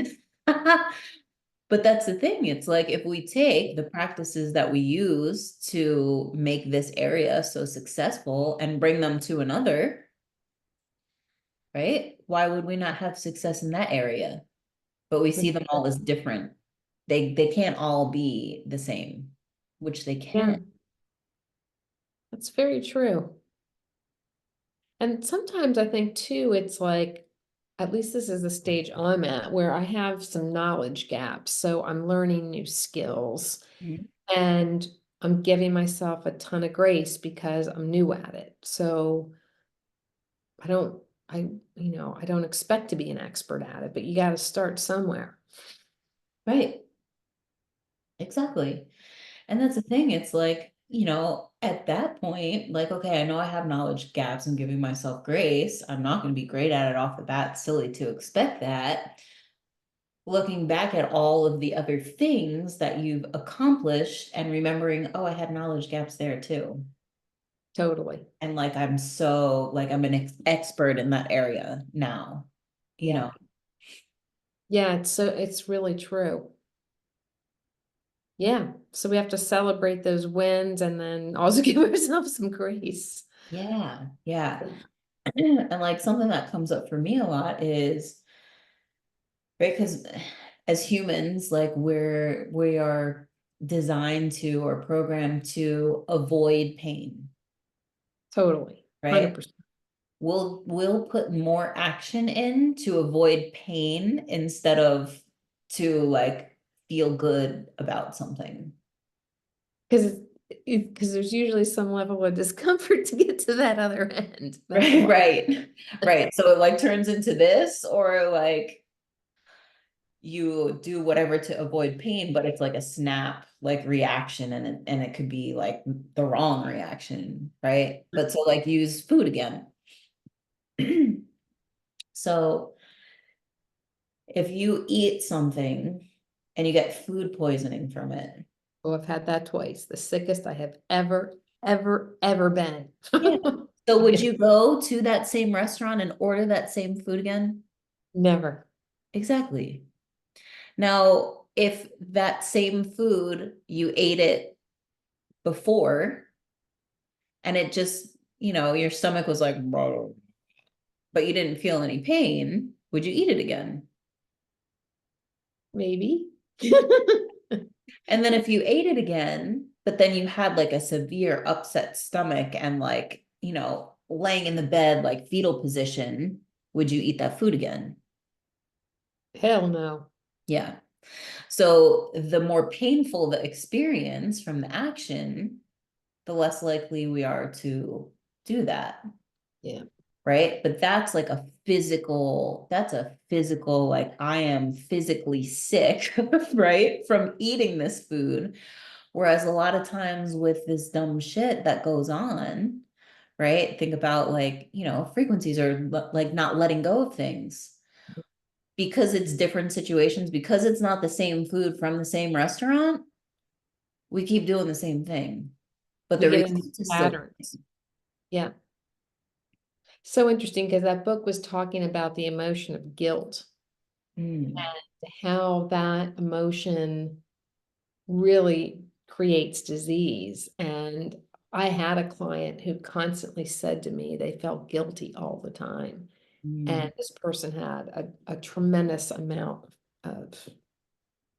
But that's the thing. It's like if we take the practices that we use to make this area so successful and bring them to another, right? Why would we not have success in that area? But we see them all as different. They can't all be the same, which they Yeah. can. That's very true. And sometimes I think too, it's like, at least this is the stage I'm at, where I have some knowledge gaps. So I'm learning new skills Mhm. and I'm giving myself a ton of grace because I'm new at it. So I don't, I don't expect to be an expert at it, but you got to start somewhere. Right, exactly. And that's the thing, it's like, at that point, like, okay, I know I have knowledge gaps, I'm giving myself grace. I'm not going to be great at it off the bat, silly to expect that. Looking back at all of the other things that you've accomplished and remembering, oh, I had knowledge gaps there too. Totally. And like, I'm an expert in that area now, you Yeah. know? Yeah, it's really true. Yeah. So we have to celebrate those wins and then also give ourselves some grace. Yeah, yeah. And like something that comes up for me a lot is, right, because as humans, like we are designed to or programmed to avoid pain, Totally. right? 100%. We'll put more action in to avoid pain instead of to like feel good about something. Because because there's usually some level of discomfort to get to that other end. That's Right, why. right, right. So it like turns into this, or like you do whatever to avoid pain, but it's like a snap like reaction, and it could be like the wrong reaction, right? But so like use food again. So if you eat something and you get food poisoning from it. Oh, I've had that twice. The sickest I have ever been. Yeah. So would Yeah. you go to that same restaurant and order that same food again? Never. Exactly. Now, if that same food you ate it before and it just, your stomach was like, "Blah," but you didn't feel any pain, would you eat it again? Maybe. And then if you ate it again, but then you had like a severe upset stomach and like, laying in the bed, like fetal position, would you eat that food again? Hell no. Yeah. So the more painful the experience from the action, the less likely we are to do that. Yeah. Right. But that's a physical, like I am physically sick, right, from eating this food. Whereas a lot of times with this dumb shit that goes on, right? Think about like, frequencies or like not letting go of things because it's different situations, because it's not the same food from the same restaurant, we keep doing the same thing, but We the get into result is still the patterns. same. Yeah. So interesting because that book was talking about the emotion of guilt, Mm, how that emotion really creates disease. And I had a client who constantly said to me they felt guilty all the time. mm, And this person had a tremendous amount of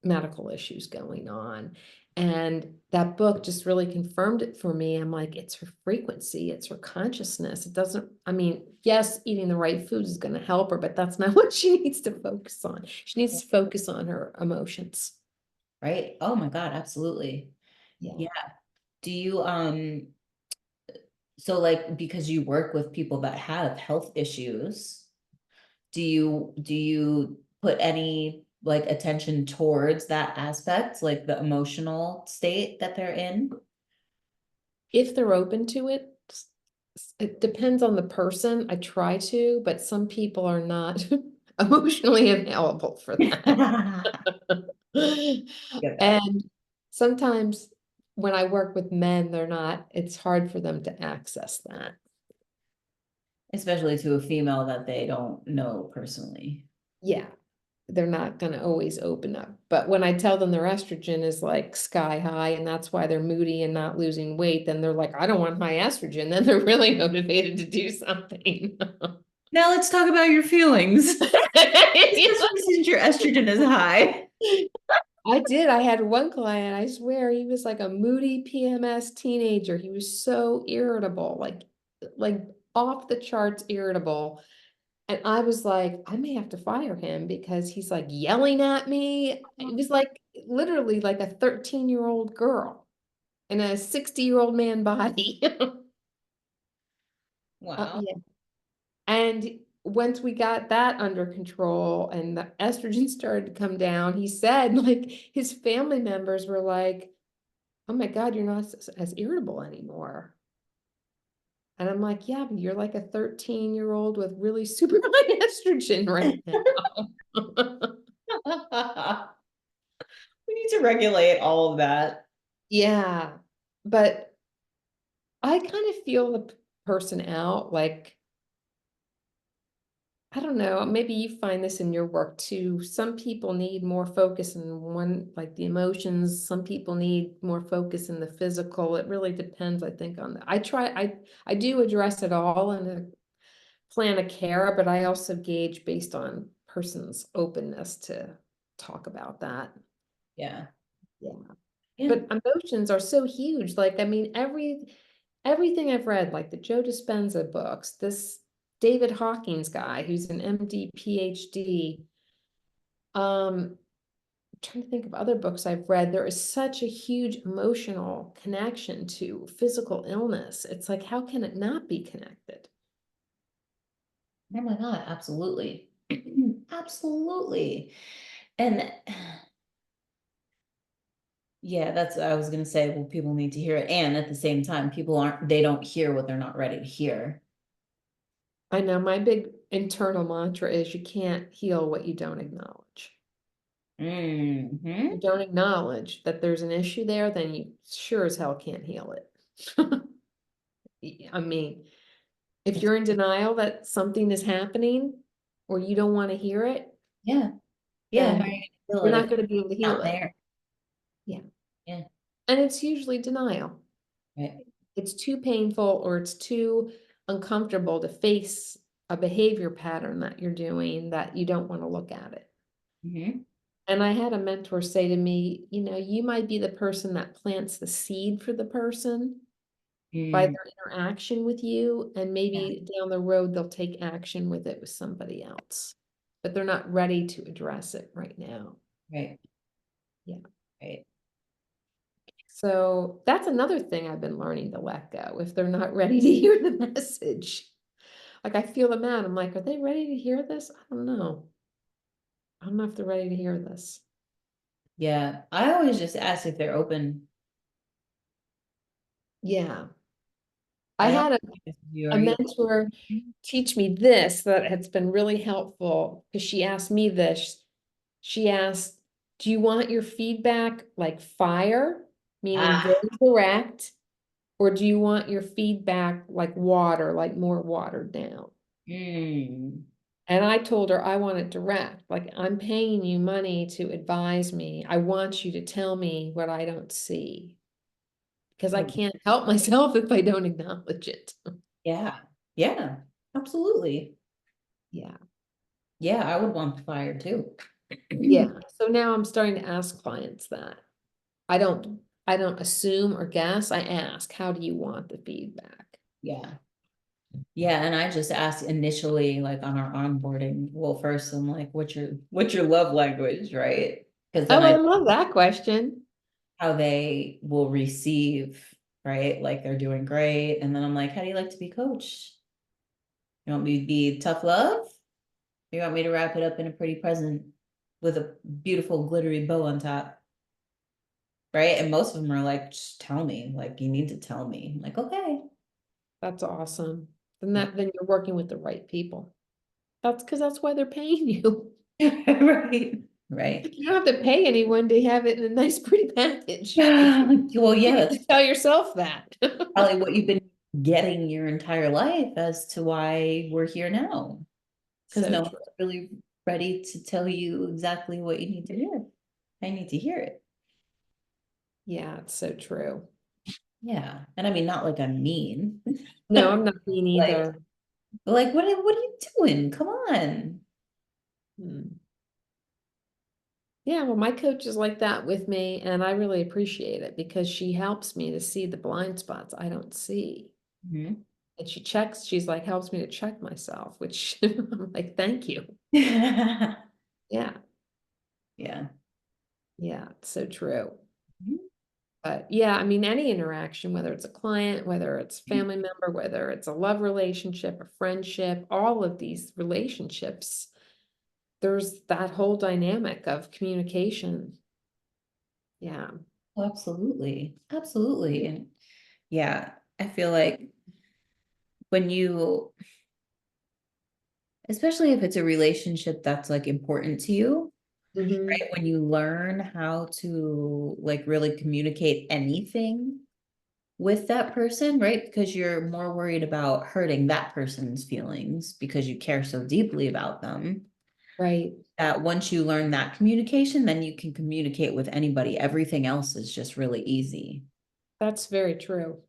medical issues going on. And that book just really confirmed it for me. I'm like, it's her frequency, it's her consciousness. It doesn't, I mean, yes, eating the right foods is going to help her, but that's not what she needs to focus on. She needs to focus on her emotions. right. Oh my God, absolutely. Yeah. Yeah. Do you so like because you work with people that have health issues, do you put any like attention towards that aspect, like the emotional state that they're in? If they're open to it, it depends on the person. I try to, but some people are not emotionally available for that. Get that. And sometimes when I work with men, they're not, it's hard for them to access that. Especially to a female that they don't know personally. Yeah, they're not going to always open up. But when I tell them their estrogen is like sky high and that's why they're moody and not losing weight, then they're like, I don't want high estrogen. Then they're really motivated to do something. Now let's talk about your feelings, especially since your estrogen is high. I did. I had one client, I swear, he was like a moody PMS teenager. He was so irritable, like off the charts irritable. And I was like, I may have to fire him because he's like yelling at me. It was like literally like a 13-year-old girl in a 60-year-old man body. Wow. Yeah. And once we got that under control and the estrogen started to come down, he said, like, his family members were like, oh my God, you're not as irritable anymore. And I'm like, yeah, but you're like a 13-year-old with really super high estrogen right now. We need to regulate all of that. Yeah. But I kind of feel the person out, like, I don't know, maybe you find this in your work too. Some people need more focus in one, like the emotions. Some people need more focus in the physical. It really depends, I think, on that. I do address it all in a plan of care, but I also gauge based on person's openness to talk about that. Yeah. Yeah. Yeah. But emotions are so huge. Like, I mean, everything I've read, like the Joe Dispenza books, this David Hawkins guy who's an MD, PhD. Trying to think of other books I've read. There is such a huge emotional connection to physical illness. It's like, how can it not be connected? Oh my God, absolutely. Absolutely. And yeah, that's I was gonna say, well, people need to hear it. And at the same time, they don't hear what they're not ready to hear. I know my big internal mantra is you can't heal what you don't acknowledge. You Hmm. don't acknowledge that there's an issue there, then you sure as hell can't heal it. I mean, if It's you're in denial that something is happening or you don't want to hear it, yeah. Yeah, how are you then gonna feel you're it if not it's going to be able to heal not it. there? Yeah. Yeah, And it's usually denial. right. It's too painful or it's too uncomfortable to face a behavior pattern that you're doing that you don't want to look at it. Hmm. And I had a mentor say to me, you know, you might be the person that plants the seed for the person by Mm, their interaction with you, and yeah, maybe down the road they'll take action with it with somebody else, but they're not ready to address it right now. right, Yeah. right. So that's another thing I've been learning to let go if they're not ready to hear the message. Like I feel them out. I'm like, are they ready to hear this? I don't know. I don't know if they're ready to hear this. Yeah, I always just ask if they're open. Yeah. I I don't had ask you, a are you mentor open? teach me this that has been really helpful because she asked me this. She asked, do you want your feedback like fire, meaning Ah, very direct, or do you want your feedback like water, like more watered down? mm, And I told her I want it direct. Like, I'm paying you money to advise me. I want you to tell me what I don't see because I oh, can't help myself if I don't acknowledge it. yeah, yeah, absolutely. Yeah. Yeah, I would want the fire too. Yeah. So now I'm starting to ask clients that. I don't assume or guess. I ask, how do you want the feedback? Yeah. Yeah, and I just asked initially, like on our onboarding. Well, first I'm like, what's your love language, right? Because then Oh, I I love that question. how they will receive, right? Like they're doing great. And then I'm like, how do you like to be coached? You want me to be tough love? You want me to wrap it up in a pretty present with a beautiful glittery bow on top? Right. And most of them are like, just tell me, like, you need to tell me. I'm like, okay. That's awesome. Then Yeah. then you're working with the right people. That's because that's why they're paying you. Right. Right. You don't have to pay anyone to have it in a nice, pretty package. Well, You yeah, need that's to tell yourself that. probably what you've been getting your entire life as to why we're here now. Because So no true. one's really ready to tell you exactly what you need to hear. I need to hear it. Yeah, it's so true. Yeah. And I mean, not like I'm mean. No, I'm not mean Like, either. what are you doing? Come on. Hmm. Yeah, well, my coach is like that with me, and I really appreciate it because she helps me to see the blind spots I don't see. Mhm. And she's like, helps me to check myself, which I'm like, thank you. Yeah, Yeah. yeah, it's so true. Mhm. But yeah, I mean, any interaction, whether it's a client, whether it's a Mhm. family member, whether it's a love relationship, a friendship, all of these relationships, there's that whole dynamic of communication. Yeah. Oh, absolutely. Absolutely. And yeah, I feel like when you, especially if it's a relationship that's like important to you, Hmm. right? When you learn how to like really communicate anything with that person, right? Because you're more worried about hurting that person's feelings because you care so deeply about them. Right. That once you learn that communication, then you can communicate with anybody. Everything else is just really easy. That's very true.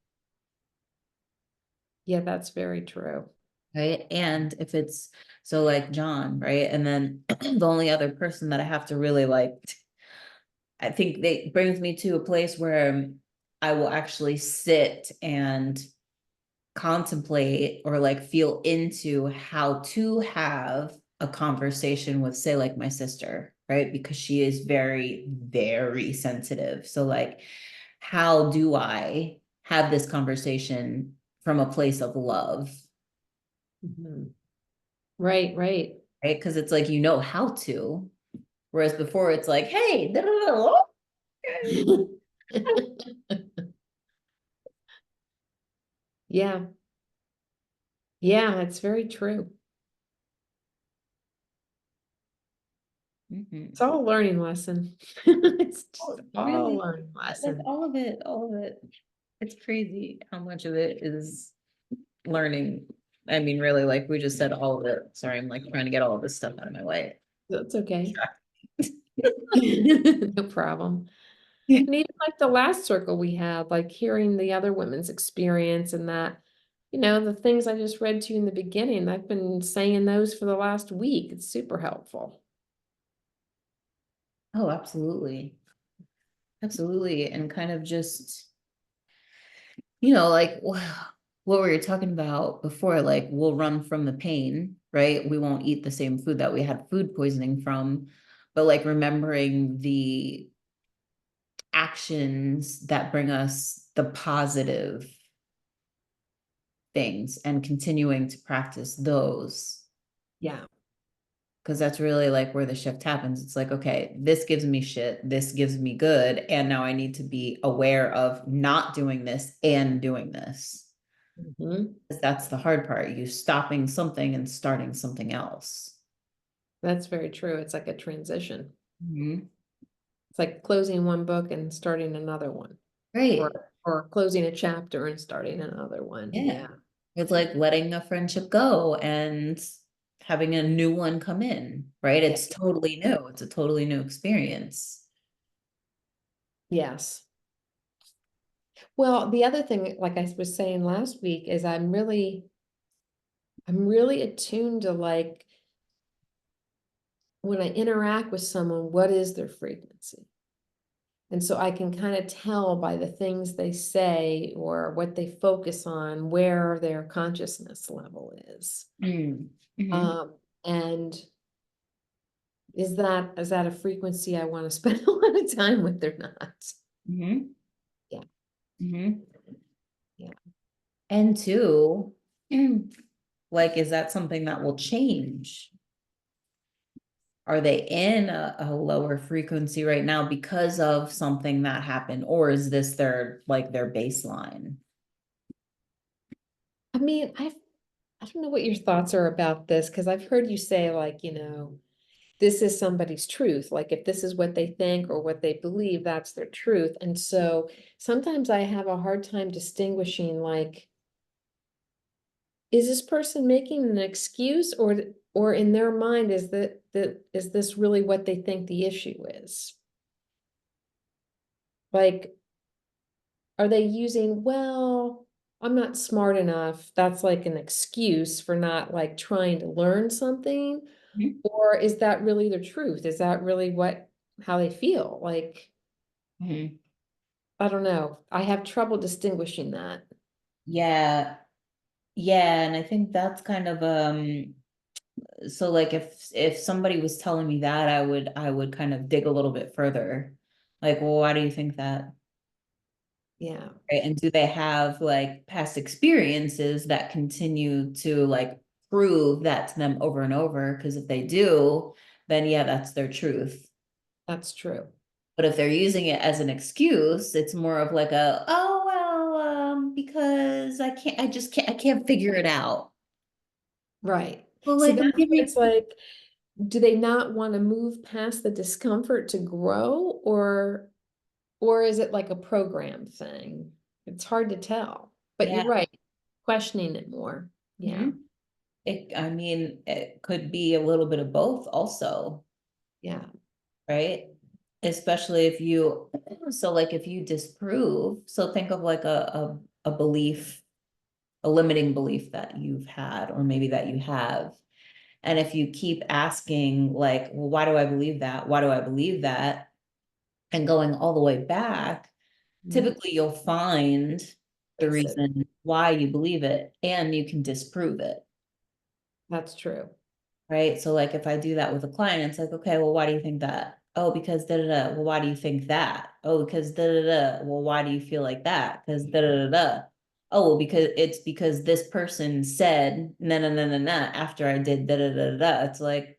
Yeah, that's very true. Right. And if it's so like John, right? And then the only other person that I have to really like, I think they brings me to a place where I will actually sit and contemplate or like feel into how to have a conversation with, say, like my sister, right? Because she is very, very sensitive. So, like, how do I have this conversation from a place of love, Mhm. Right, right. right? Because it's like, you know how to. Whereas before it's like, hey, da, da, da, okay. Yeah, yeah, it's very true. It's Mhm. all a learning lesson. It's just Oh, all a really, learning that's lesson. all of it, all of it. It's crazy how much of it is learning. I mean, really, like we just said all of it. Sorry, I'm like trying to get all of this stuff out of my way. That's okay. Distracted. No problem. And even like the last circle we had, like hearing the other women's experience and that, the things I just read to you in the beginning, I've been saying those for the last week. It's super helpful. Oh, absolutely. Absolutely. And kind of just, like what we were talking about before, like we'll run from the pain, right? We won't eat the same food that we had food poisoning from, but like remembering the actions that bring us the positive things and continuing to practice those, Yeah. because that's really like where the shift happens. It's like, okay, this gives me shit, this gives me good, and now I need to be aware of not doing this and doing this. Mhm. Because that's the hard part, you stopping something and starting something else. That's very true. It's like a transition. Mhm. It's like closing one book and starting another one, Right. or closing a chapter and starting another one. Yeah. Yeah. It's like letting a friendship go and having a new one come in, right? Yeah. It's totally new. It's a totally new experience. Yes. Well, the other thing, like I was saying last week, is I'm really attuned to like when I interact with someone, what is their frequency? And so I can kind of tell by the things they say or what they focus on where their consciousness level is. Mm. Hmm. Um, and is that a frequency I want to spend a lot of time with or not? Hmm. Yeah, Hmm. yeah. And two, like, is that something that will change? Are they in a lower frequency right now because of something that happened, or is this their baseline? I mean, I don't know what your thoughts are about this because I've heard you say like, this is somebody's truth. Like if this is what they think or what they believe, that's their truth. And so sometimes I have a hard time distinguishing like, is this person making an excuse or in their mind is this really what they think the issue is? Like, are they using, well, I'm not smart enough. That's like an excuse for not like trying to learn something. Mhm. Or is that really the truth? Is that really how they feel. Like, Mhm. I don't know. I have trouble distinguishing that. Yeah, yeah, and I think that's kind of so like if somebody was telling me that, I would kind of dig a little bit further. Like, well, why do you think that? Yeah, Right? And do they have like past experiences that continue to like prove that to them over and over? Because if they do, then yeah, that's their truth. that's true. But if they're using it as an excuse, it's more of like a, oh well, because I can't figure it out. Right. Well, See, like that's I'm what giving, it's like. Do they not want to move past the discomfort to grow, or is it like a program thing? It's hard to tell. But yeah. you're right. Questioning it more. Yeah. Mhm. I mean, it could be a little bit of both also, Yeah. right? Especially if you, so like if you disprove, so think of like a belief, a limiting belief that you've had, or maybe that you have. And if you keep asking, like, well, why do I believe that? Why do I believe that? And going all the way back, Mhm. typically you'll find the Fix it. reason why you believe it and you can disprove it. That's true. Right. So like if I do that with a client, it's like, okay, well, why do you think that? Oh, because da da da. Well, why do you think that? Oh, because da da da. Well, why do you feel like that? Because da da da da. Oh, well, because this person said na na na na na after I did da da da da. Da. It's like,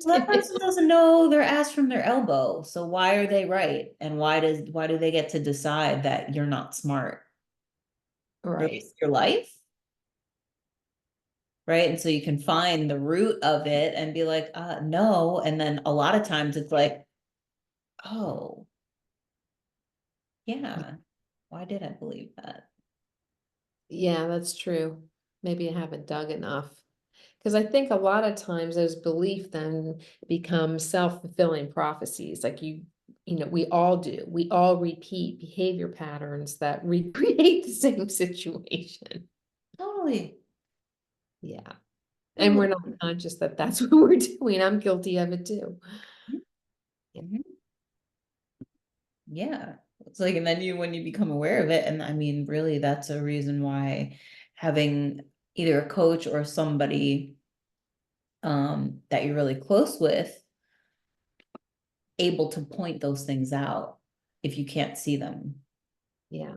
well, that person doesn't know their ass from their elbow. So why are they right? And why do they get to decide that you're not smart the Right. rest of your life? Right. And so you can find the root of it and be like, no. And then a lot of times it's like, oh, yeah, why did I believe that? Yeah, that's true. Maybe I haven't dug enough. Because I think a lot of times those beliefs then become self-fulfilling prophecies. Like we all do. We all repeat behavior patterns that recreate the same situation. Totally. Yeah. And we're Totally. not conscious that that's what we're doing. I'm guilty of it too. Yeah. Mhm. Yeah. It's like, and then when you become aware of it, and I mean, really, that's a reason why having either a coach or somebody that you're really close with able to point those things out if you can't see them. Yeah.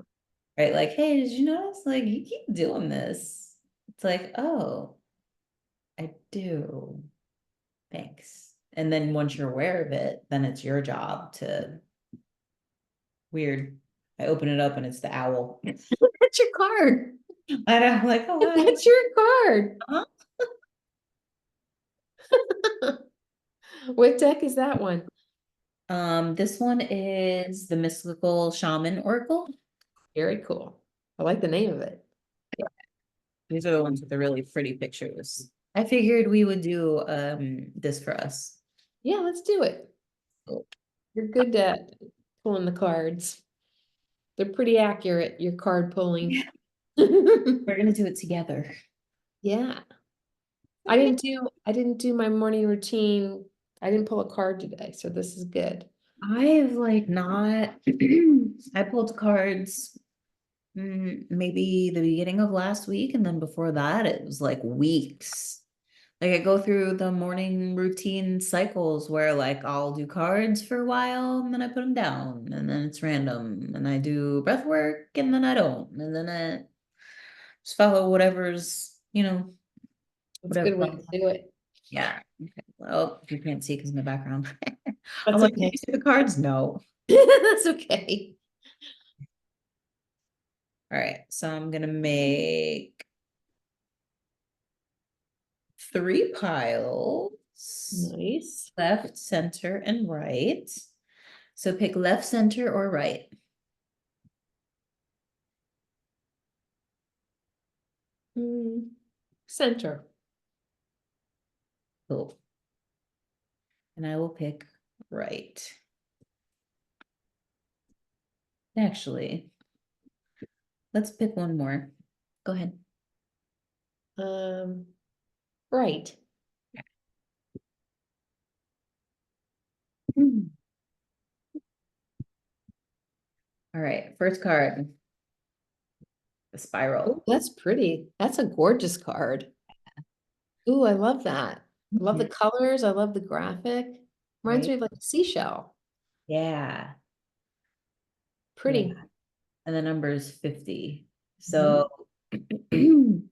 Right? Like, hey, did you notice? Like, you keep doing this. It's like, oh, I do. Thanks. And then once you're aware of it, then it's your job to weird. I open it up and it's the owl. That's your card. And I'm like, oh, hi. That's your card. Uh-huh. What deck is that one? This one is the Mystical Shaman Oracle. Very cool. I like the name of it. These are the ones with the really pretty pictures. I figured we would do this for us. Yeah, let's do it. So You're good at pulling the cards. They're pretty accurate, your card pulling. we're gonna do it together. Yeah. Okay. I didn't do my morning routine. I didn't pull a card today, so this is good. I've like not I pulled cards maybe the beginning of last week, and then before that it was like weeks. Like I go through the morning routine cycles where like I'll do cards for a while and then I put them down and then it's random and I do breath work and then I don't and then I just follow whatever's, It's a whatever. good way to do it. Yeah. Okay. Well, if you can't see because of my background. I'm That's like, can okay. you see the cards? No. That's okay. All right. So I'm gonna make 3 piles, Nice. left, center, and right. So pick left, center, or right. Center. Cool. And I will pick right. Actually, let's pick one more. Go ahead. Um, right. All right, first card, the Oh, spiral. that's pretty. That's a gorgeous card. Ooh, I love that. I love the Mhm. colors. I love the graphic. Reminds Right? me of like a seashell. Yeah. Yeah. Pretty. And the number is 50. So Mhm.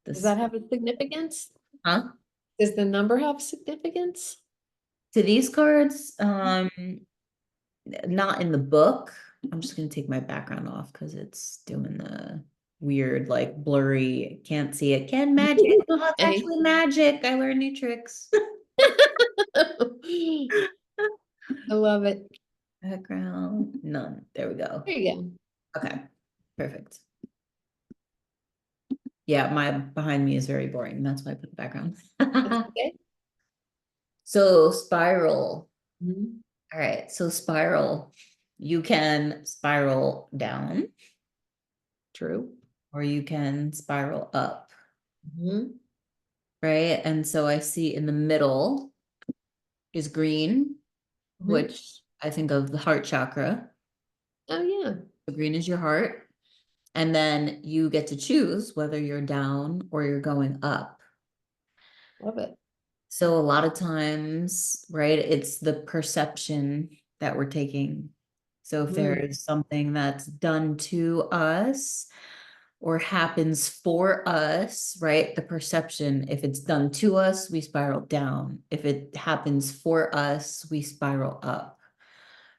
Does this, that have a significance? huh? Does the number have significance? To these cards, not in the book. I'm just gonna take my background off because it's doing the weird, like blurry, can't see it. Can magic. Oh, it's Okay. actually magic. I learned new tricks. I love it. Background, none. There we go. There you go. Okay, perfect. Yeah, my behind me is very boring. That's why I put the background. That's okay. So spiral. Mhm. All right, so spiral. You can spiral down True. or you can spiral up, Mhm. right? And so I see in the middle is green, Mhm. which I think of the heart chakra. Oh, yeah. So green is your heart. And then you get to choose whether you're down or you're going up. Love it. So a lot of times, right, it's the perception that we're taking. So if Mhm. there's something that's done to us or happens for us, right, the perception, if it's done to us, we spiral down. If it happens for us, we spiral up,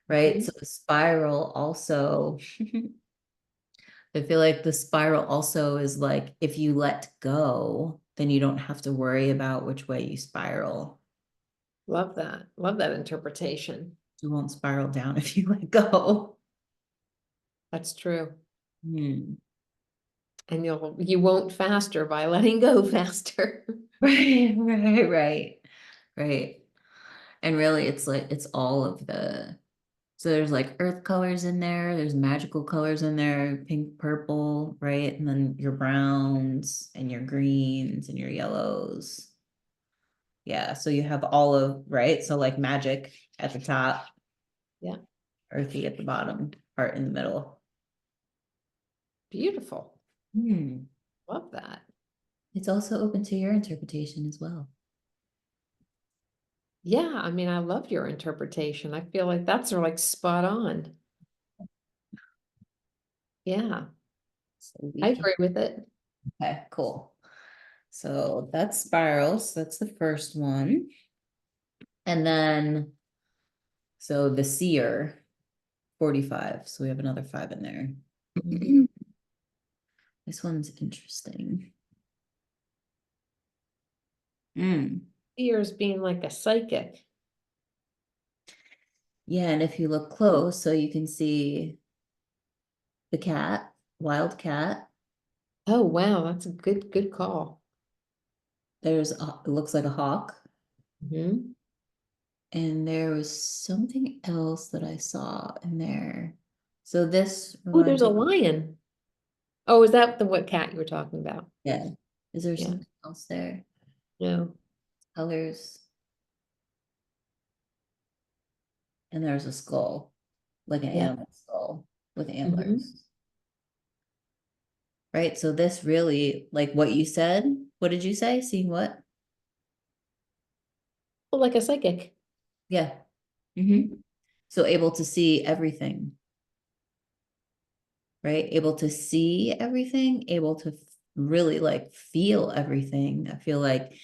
right? Mhm. So the spiral also, I feel like the spiral also is like if you let go, then you don't have to worry about which way you spiral. Love that. Love that interpretation. You won't spiral down if you let go. That's true. Hmm. And you won't faster by letting go faster. Right, right, right, right. And really, it's like it's all of the so there's like earth colors in there, there's magical colors in there, pink, purple, right? And then your browns and your greens and your yellows. Yeah, so you have all of, right? So like magic at the top, Yeah. earthy at the bottom, heart in the middle. Beautiful. Hmm. Love that. It's also open to your interpretation as well. Yeah, I mean, I love your interpretation. I feel like that's like spot on. Yeah, So I we can, agree with it. okay, cool. So that's spirals. That's the first one. And then, so the seer, 45. So we have another five in there. Mhm. This one's interesting. Mm. Fears being like a psychic. Yeah, and if you look close, so you can see the cat, wild cat. Oh, wow, that's a good call. It looks like a hawk. Mhm. And there was something else that I saw in there. So this Oh, there's reminds a me, lion. Oh, is that the what cat you were talking about? yeah. Is there Yeah, something else there? no. Colors. And there's a skull, like an Yeah. animal skull with Mhm. antlers. Right. So this really, like what you said, what did you say? Seeing what? Well, like a psychic. Yeah. Hmm. So able to see everything, right? Able to see everything, able to really like feel everything. I feel like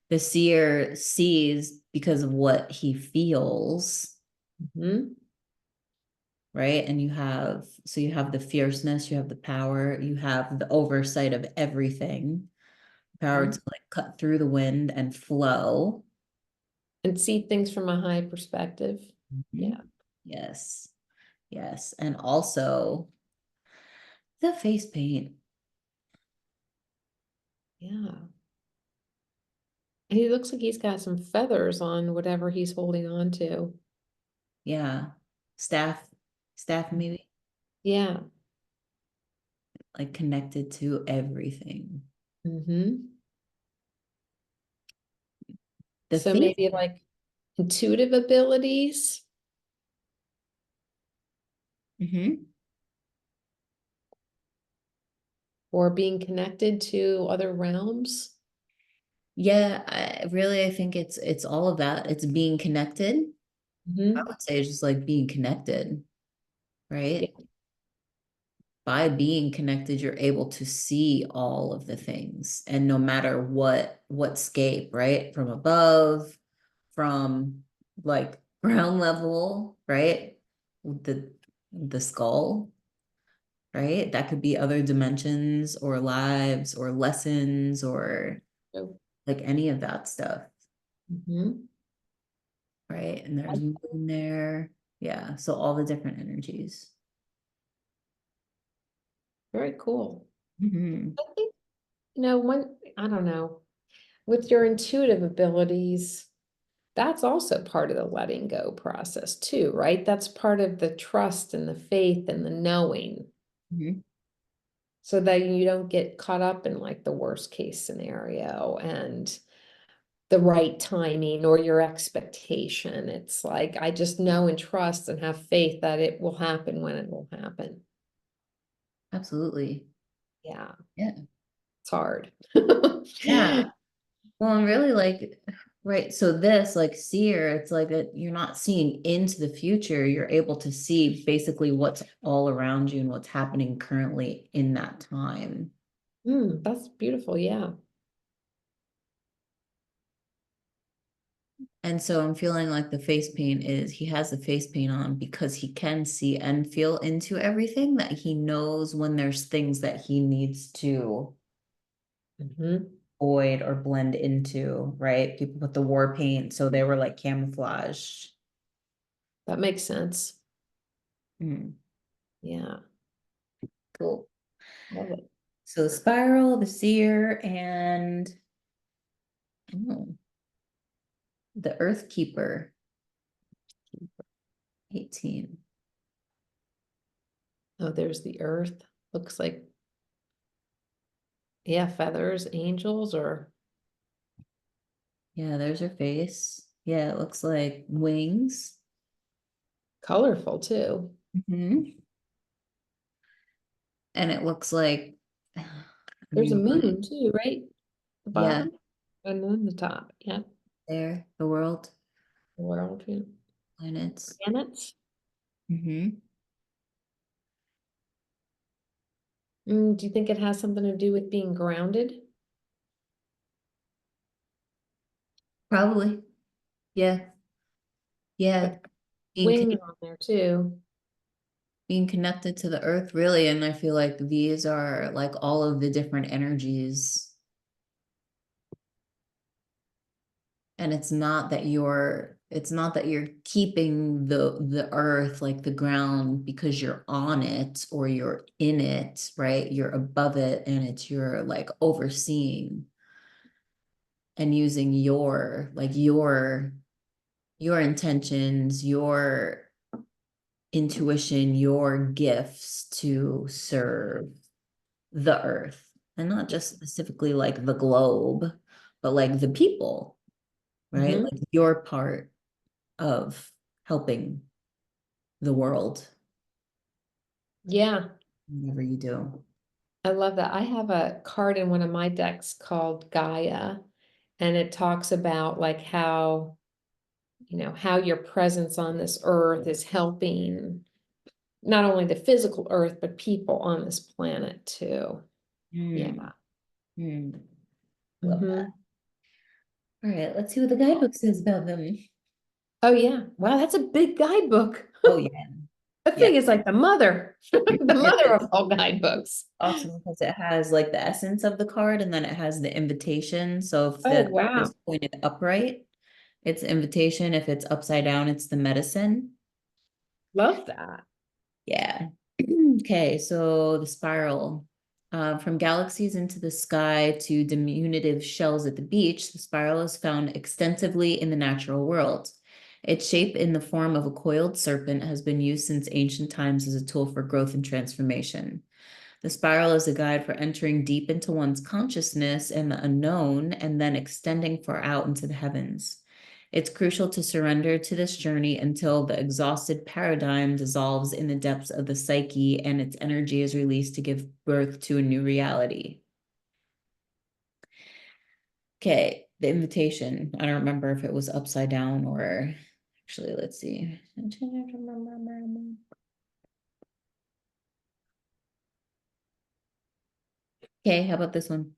the seer sees because of what he feels, Mhm. right? And so you have the fierceness, you have the power, you have the oversight of everything, power Mhm. to like cut through the wind and flow. And see things from a high perspective. Mhm. Yeah. Yes, yes. And also the face paint. Yeah. And he looks like he's got some feathers on whatever he's holding on to. Yeah. Staff, staff maybe Yeah. like connected to everything. Hmm. The So face, maybe like intuitive abilities Hmm. or being connected to other realms. Yeah, I think it's all of that. It's being connected. I Mhm. would say it's just like being connected, Yeah. right? By being connected, you're able to see all of the things. And no matter what scape, right? From above, from like ground level, right? The skull, right? That could be other dimensions or lives or lessons or So, like any of that stuff, mhm. right? And there's moon there. Yeah. So all the different energies. Very cool. Hmm. I think, I don't know, with your intuitive abilities, that's also part of the letting go process too, right? That's part of the trust and the faith and the knowing Hmm. so that you don't get caught up in like the worst case scenario and the right timing or your expectation. It's like, I just know and trust and have faith that it will happen when it will happen. Absolutely. Yeah, Yeah. it's hard. Yeah. Well, I'm really like, right. So this like seer, it's like that you're not seeing into the future. You're able to see basically what's all around you and what's happening currently in that time. That's beautiful. Yeah. And so I'm feeling like the face paint is he has the face paint on because he can see and feel into everything that he knows when there's things that he needs to Mhm. avoid or blend into, right? People put the war paint, so they were like camouflaged. That makes sense. Mm, Yeah. cool. Love it. So the spiral, the seer, and oh, the earth keeper, 18. Oh, there's the earth. Looks like, yeah, feathers, angels, or Yeah, there's her face. Yeah, it looks like wings. colorful too. Hmm. And it looks like, I There's a mean, moon too, right? The yeah, bottom and then the top. Yeah. there, the world, The world, yeah. planets. Planets. Hmm. Do you think it has something to do with being grounded? Probably. Yeah. But Yeah. Being wings on there too. being connected to the earth, really. And I feel like these are like all of the different energies. And it's not that you're keeping the earth like the ground because you're on it or you're in it, right? You're above it and it's you're like overseeing and using your intentions, your intuition, your gifts to serve the earth. And not just specifically like the globe, but like the people, right? Hmm. Like your part of helping the world, Yeah, whatever you do. I love that. I have a card in one of my decks called Gaia, and it talks about like how, how your presence on this earth is helping not only the physical earth, but people on this planet too. Hmm. Yeah. Hmm. Love that. Hmm. All right, let's see what the guidebook says about them. Oh, yeah. Wow, that's a big guidebook. Oh yeah, That yeah. thing is like the mother, the It mother is of all guidebooks. awesome because it has like the essence of the card and then it has the invitation. So if Oh, the card is wow. pointed upright, it's the invitation. If it's upside down, it's the medicine. Love that. Yeah. Okay, so the spiral. From galaxies into the sky to diminutive shells at the beach, the spiral is found extensively in the natural world. Its shape in the form of a coiled serpent has been used since ancient times as a tool for growth and transformation. The spiral is a guide for entering deep into one's consciousness and the unknown, and then extending far out into the heavens. It's crucial to surrender to this journey until the exhausted paradigm dissolves in the depths of the psyche and its energy is released to give birth to a new reality. Okay, the invitation. I don't remember if it was upside down or actually, let's see. Okay, how about this one?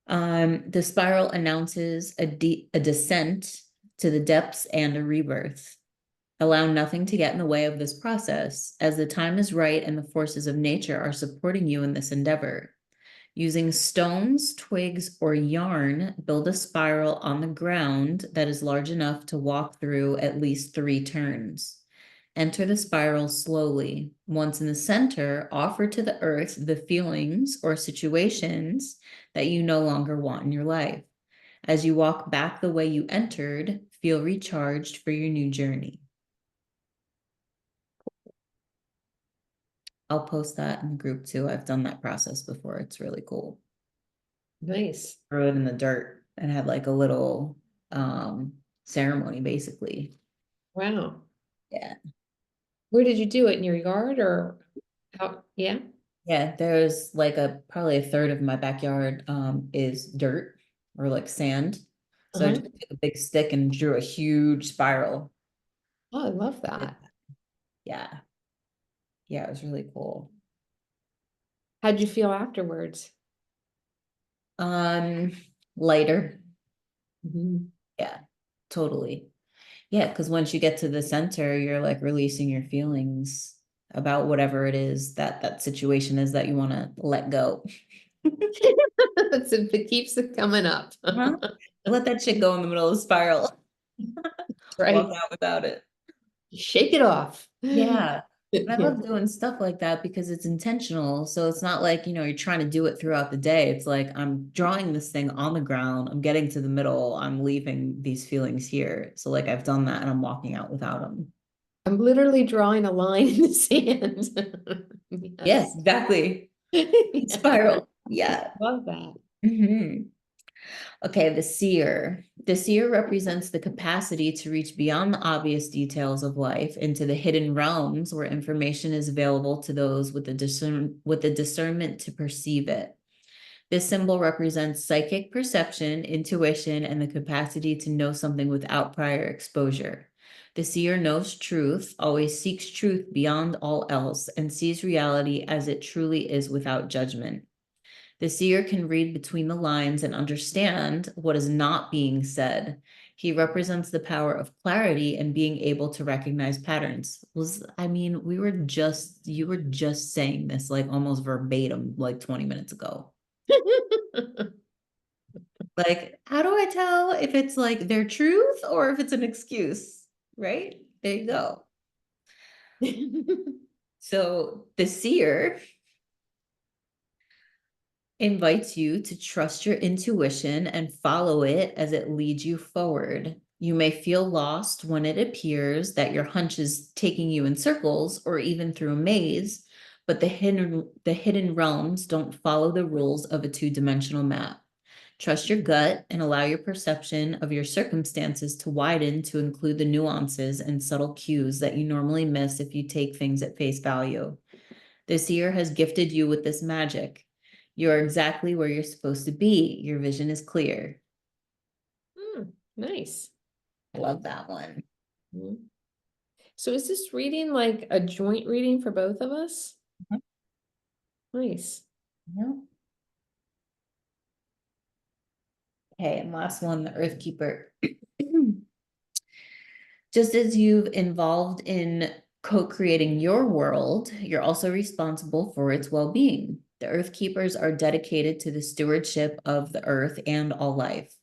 The spiral announces a descent to the depths and a rebirth. Allow nothing to get in the way of this process, as the time is right and the forces of nature are supporting you in this endeavor. Using stones, twigs, or yarn, build a spiral on the ground that is large enough to walk through at least 3 turns. Enter the spiral slowly. Once in the center, offer to the earth the feelings or situations that you no longer want in your life. As you walk back the way you entered, feel recharged for your new journey. I'll post that in the group too. I've done that process before. It's really cool. Nice. Throw it in the dirt and had like a little ceremony basically. Wow. Yeah. Where did you do it? In your yard or out? Yeah. Yeah, there's like probably a third of my backyard is dirt or like sand. So I Uh-huh. just took a big stick and drew a huge spiral. Oh, I love that. Yeah. Yeah, it was really cool. How'd you feel afterwards? Um, Lighter. Mhm. Yeah, totally. Yeah, because once you get to the center, you're like releasing your feelings about whatever it is that that situation is that you want to let go. It keeps it coming up. Huh? Let that shit go in the middle of the spiral. Walk Right. out without it. Shake it off. Yeah. And I Yeah. love doing stuff like that because it's intentional. So it's not like, you're trying to do it throughout the day. It's like I'm drawing this thing on the ground. I'm getting to the middle. I'm leaving these feelings here. So like I've done that and I'm walking out without them. I'm literally drawing a line in the sand. Yes, Yes. exactly. Yeah. Spiral. Yeah. Love that. Mhm. Okay, the seer. The seer represents the capacity to reach beyond the obvious details of life into the hidden realms where information is available to those with the discernment to perceive it. This symbol represents psychic perception, intuition, and the capacity to know something without prior exposure. The seer knows truth, always seeks truth beyond all else, and sees reality as it truly is without judgment. The seer can read between the lines and understand what is not being said. He represents the power of clarity and being able to recognize patterns. You were just saying this like almost verbatim like 20 minutes ago. Like, how do I tell if it's like their truth or if it's an excuse? Right? There you go. So the seer invites you to trust your intuition and follow it as it leads you forward. You may feel lost when it appears that your hunch is taking you in circles or even through a maze, but the hidden realms don't follow the rules of a two-dimensional map. Trust your gut and allow your perception of your circumstances to widen to include the nuances and subtle cues that you normally miss if you take things at face value. This year has gifted you with this magic. You're exactly where you're supposed to be. Your vision is clear. Nice. I love that one. Mhm. So is this reading like a joint reading for both of us? Mhm. Nice. Yeah. Okay, and last one, the Earth Keeper. Just as you've involved in co-creating your world, you're also responsible for its well-being. The Earth Keepers are dedicated to the stewardship of the earth and all life.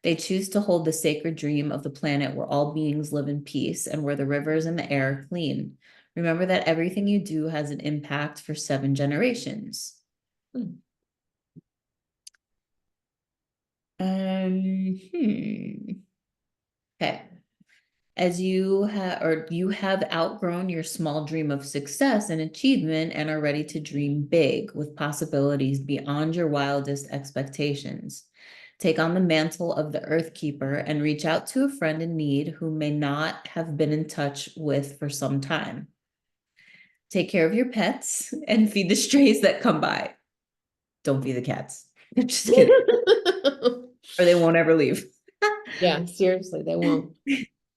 They choose to hold the sacred dream of the planet where all beings live in peace and where the rivers and the air are clean. Remember that everything you do has an impact for 7 generations. Hmm. Okay. As you have outgrown your small dream of success and achievement and are ready to dream big with possibilities beyond your wildest expectations. Take on the mantle of the Earth Keeper and reach out to a friend in need who may not have been in touch with for some time. Take care of your pets and feed the strays that come by. Don't feed the cats. Just kidding. Or they won't ever leave. Yeah, seriously, they won't.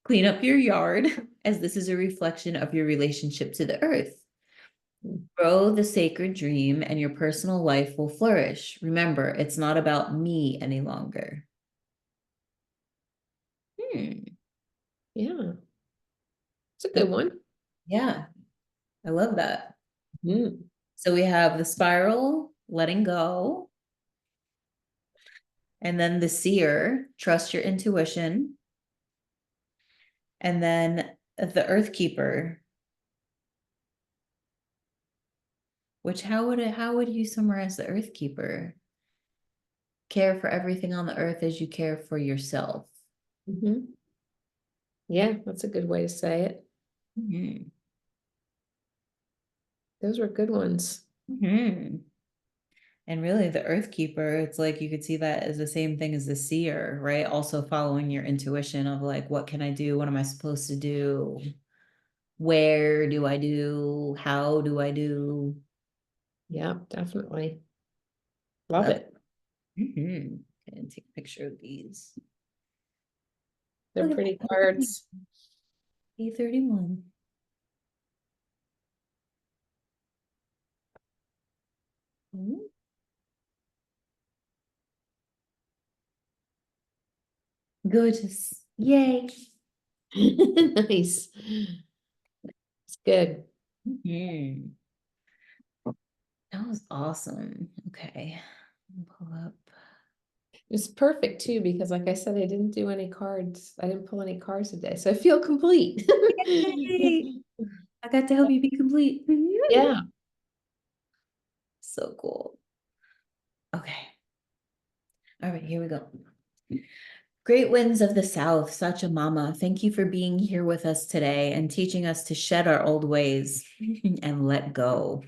Clean up your yard, as this is a reflection of your relationship to the earth. Grow the sacred dream, and your personal life will flourish. Remember, it's not about me any longer. Yeah, it's a good one. Yeah, I love that. Mm. So we have the spiral, letting go, and then the seer, trust your intuition, and then the earth keeper, which how would you summarize the earth keeper? Care for everything on the earth as you care for yourself. Mhm. Yeah, that's a good way to say it. Mhm. Those were good ones. Mhm. And really, the earth keeper, it's like you could see that as the same thing as the seer, right? Also following your intuition of like, what can I do? What am I supposed to do? Where do I do? How do I do? Yeah, definitely. Love Love it. it. Mm-hmm. And take a picture of these. They're Look at pretty that. cards. E31. Mhm. Gorgeous. Yay. Nice. It's good. Mhm. That was awesome. Okay. Pull up. It's perfect too, because like I said, I didn't do any cards. I didn't pull any cards today, so I feel complete. Yay. I got to help you be complete. Yeah. So cool. Okay. All right, here we go. Great winds of the South, Sachamama, thank you for being here with us today and teaching us to shed our old ways and let go.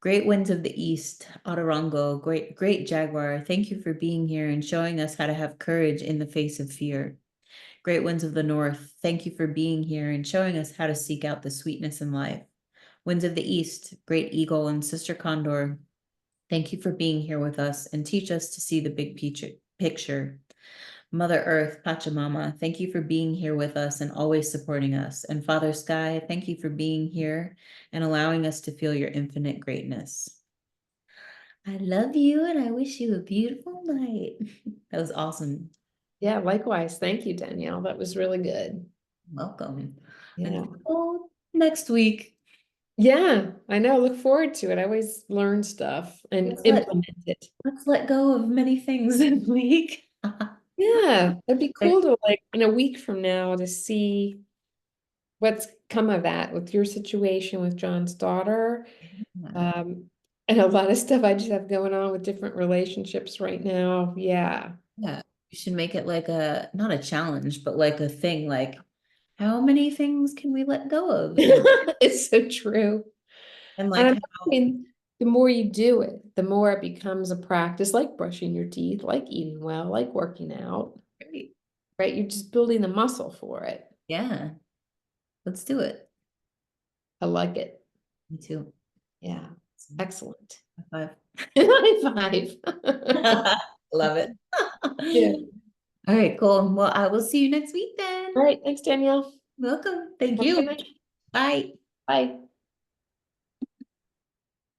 Great winds of the East, Adorango, great Jaguar, thank you for being here and showing us how to have courage in the face of fear. Great winds of the North, thank you for being here and showing us how to seek out the sweetness in life. Winds of the East, Great Eagle and Sister Condor, thank you for being here with us and teach us to see the big picture. Mother Earth, Pachamama, thank you for being here with us and always supporting us. And Father Sky, thank you for being here and allowing us to feel your infinite greatness. I love you and I wish you a beautiful night. That was awesome. Yeah, likewise. Thank you, Danielle. That was really good. Welcome. Yeah. Until next week. Yeah, I know. Look forward to it. I always learn stuff and Let's let, implement it. let's let go of many things this week. Yeah, it'd be cool to like in a week from now to see what's come of that with your situation with John's daughter. Um, and a lot of stuff I just have going on with different relationships right now. Yeah. Yeah, you should make it like a, not a challenge, but like a thing, like how many things can we let go of? It's so true. And And like I'm how, finding the more you do it, the more it becomes a practice, like brushing your teeth, like eating well, like working out, great. right? You're just building the muscle for it. Yeah, let's do it. I like it. Me too. Yeah. Excellent. High High five. five. Love it. Yeah. All right, cool. Well, I will see you next week then. All right. Thanks, Danielle. Welcome. Thank Have a good you. night. Bye. Bye.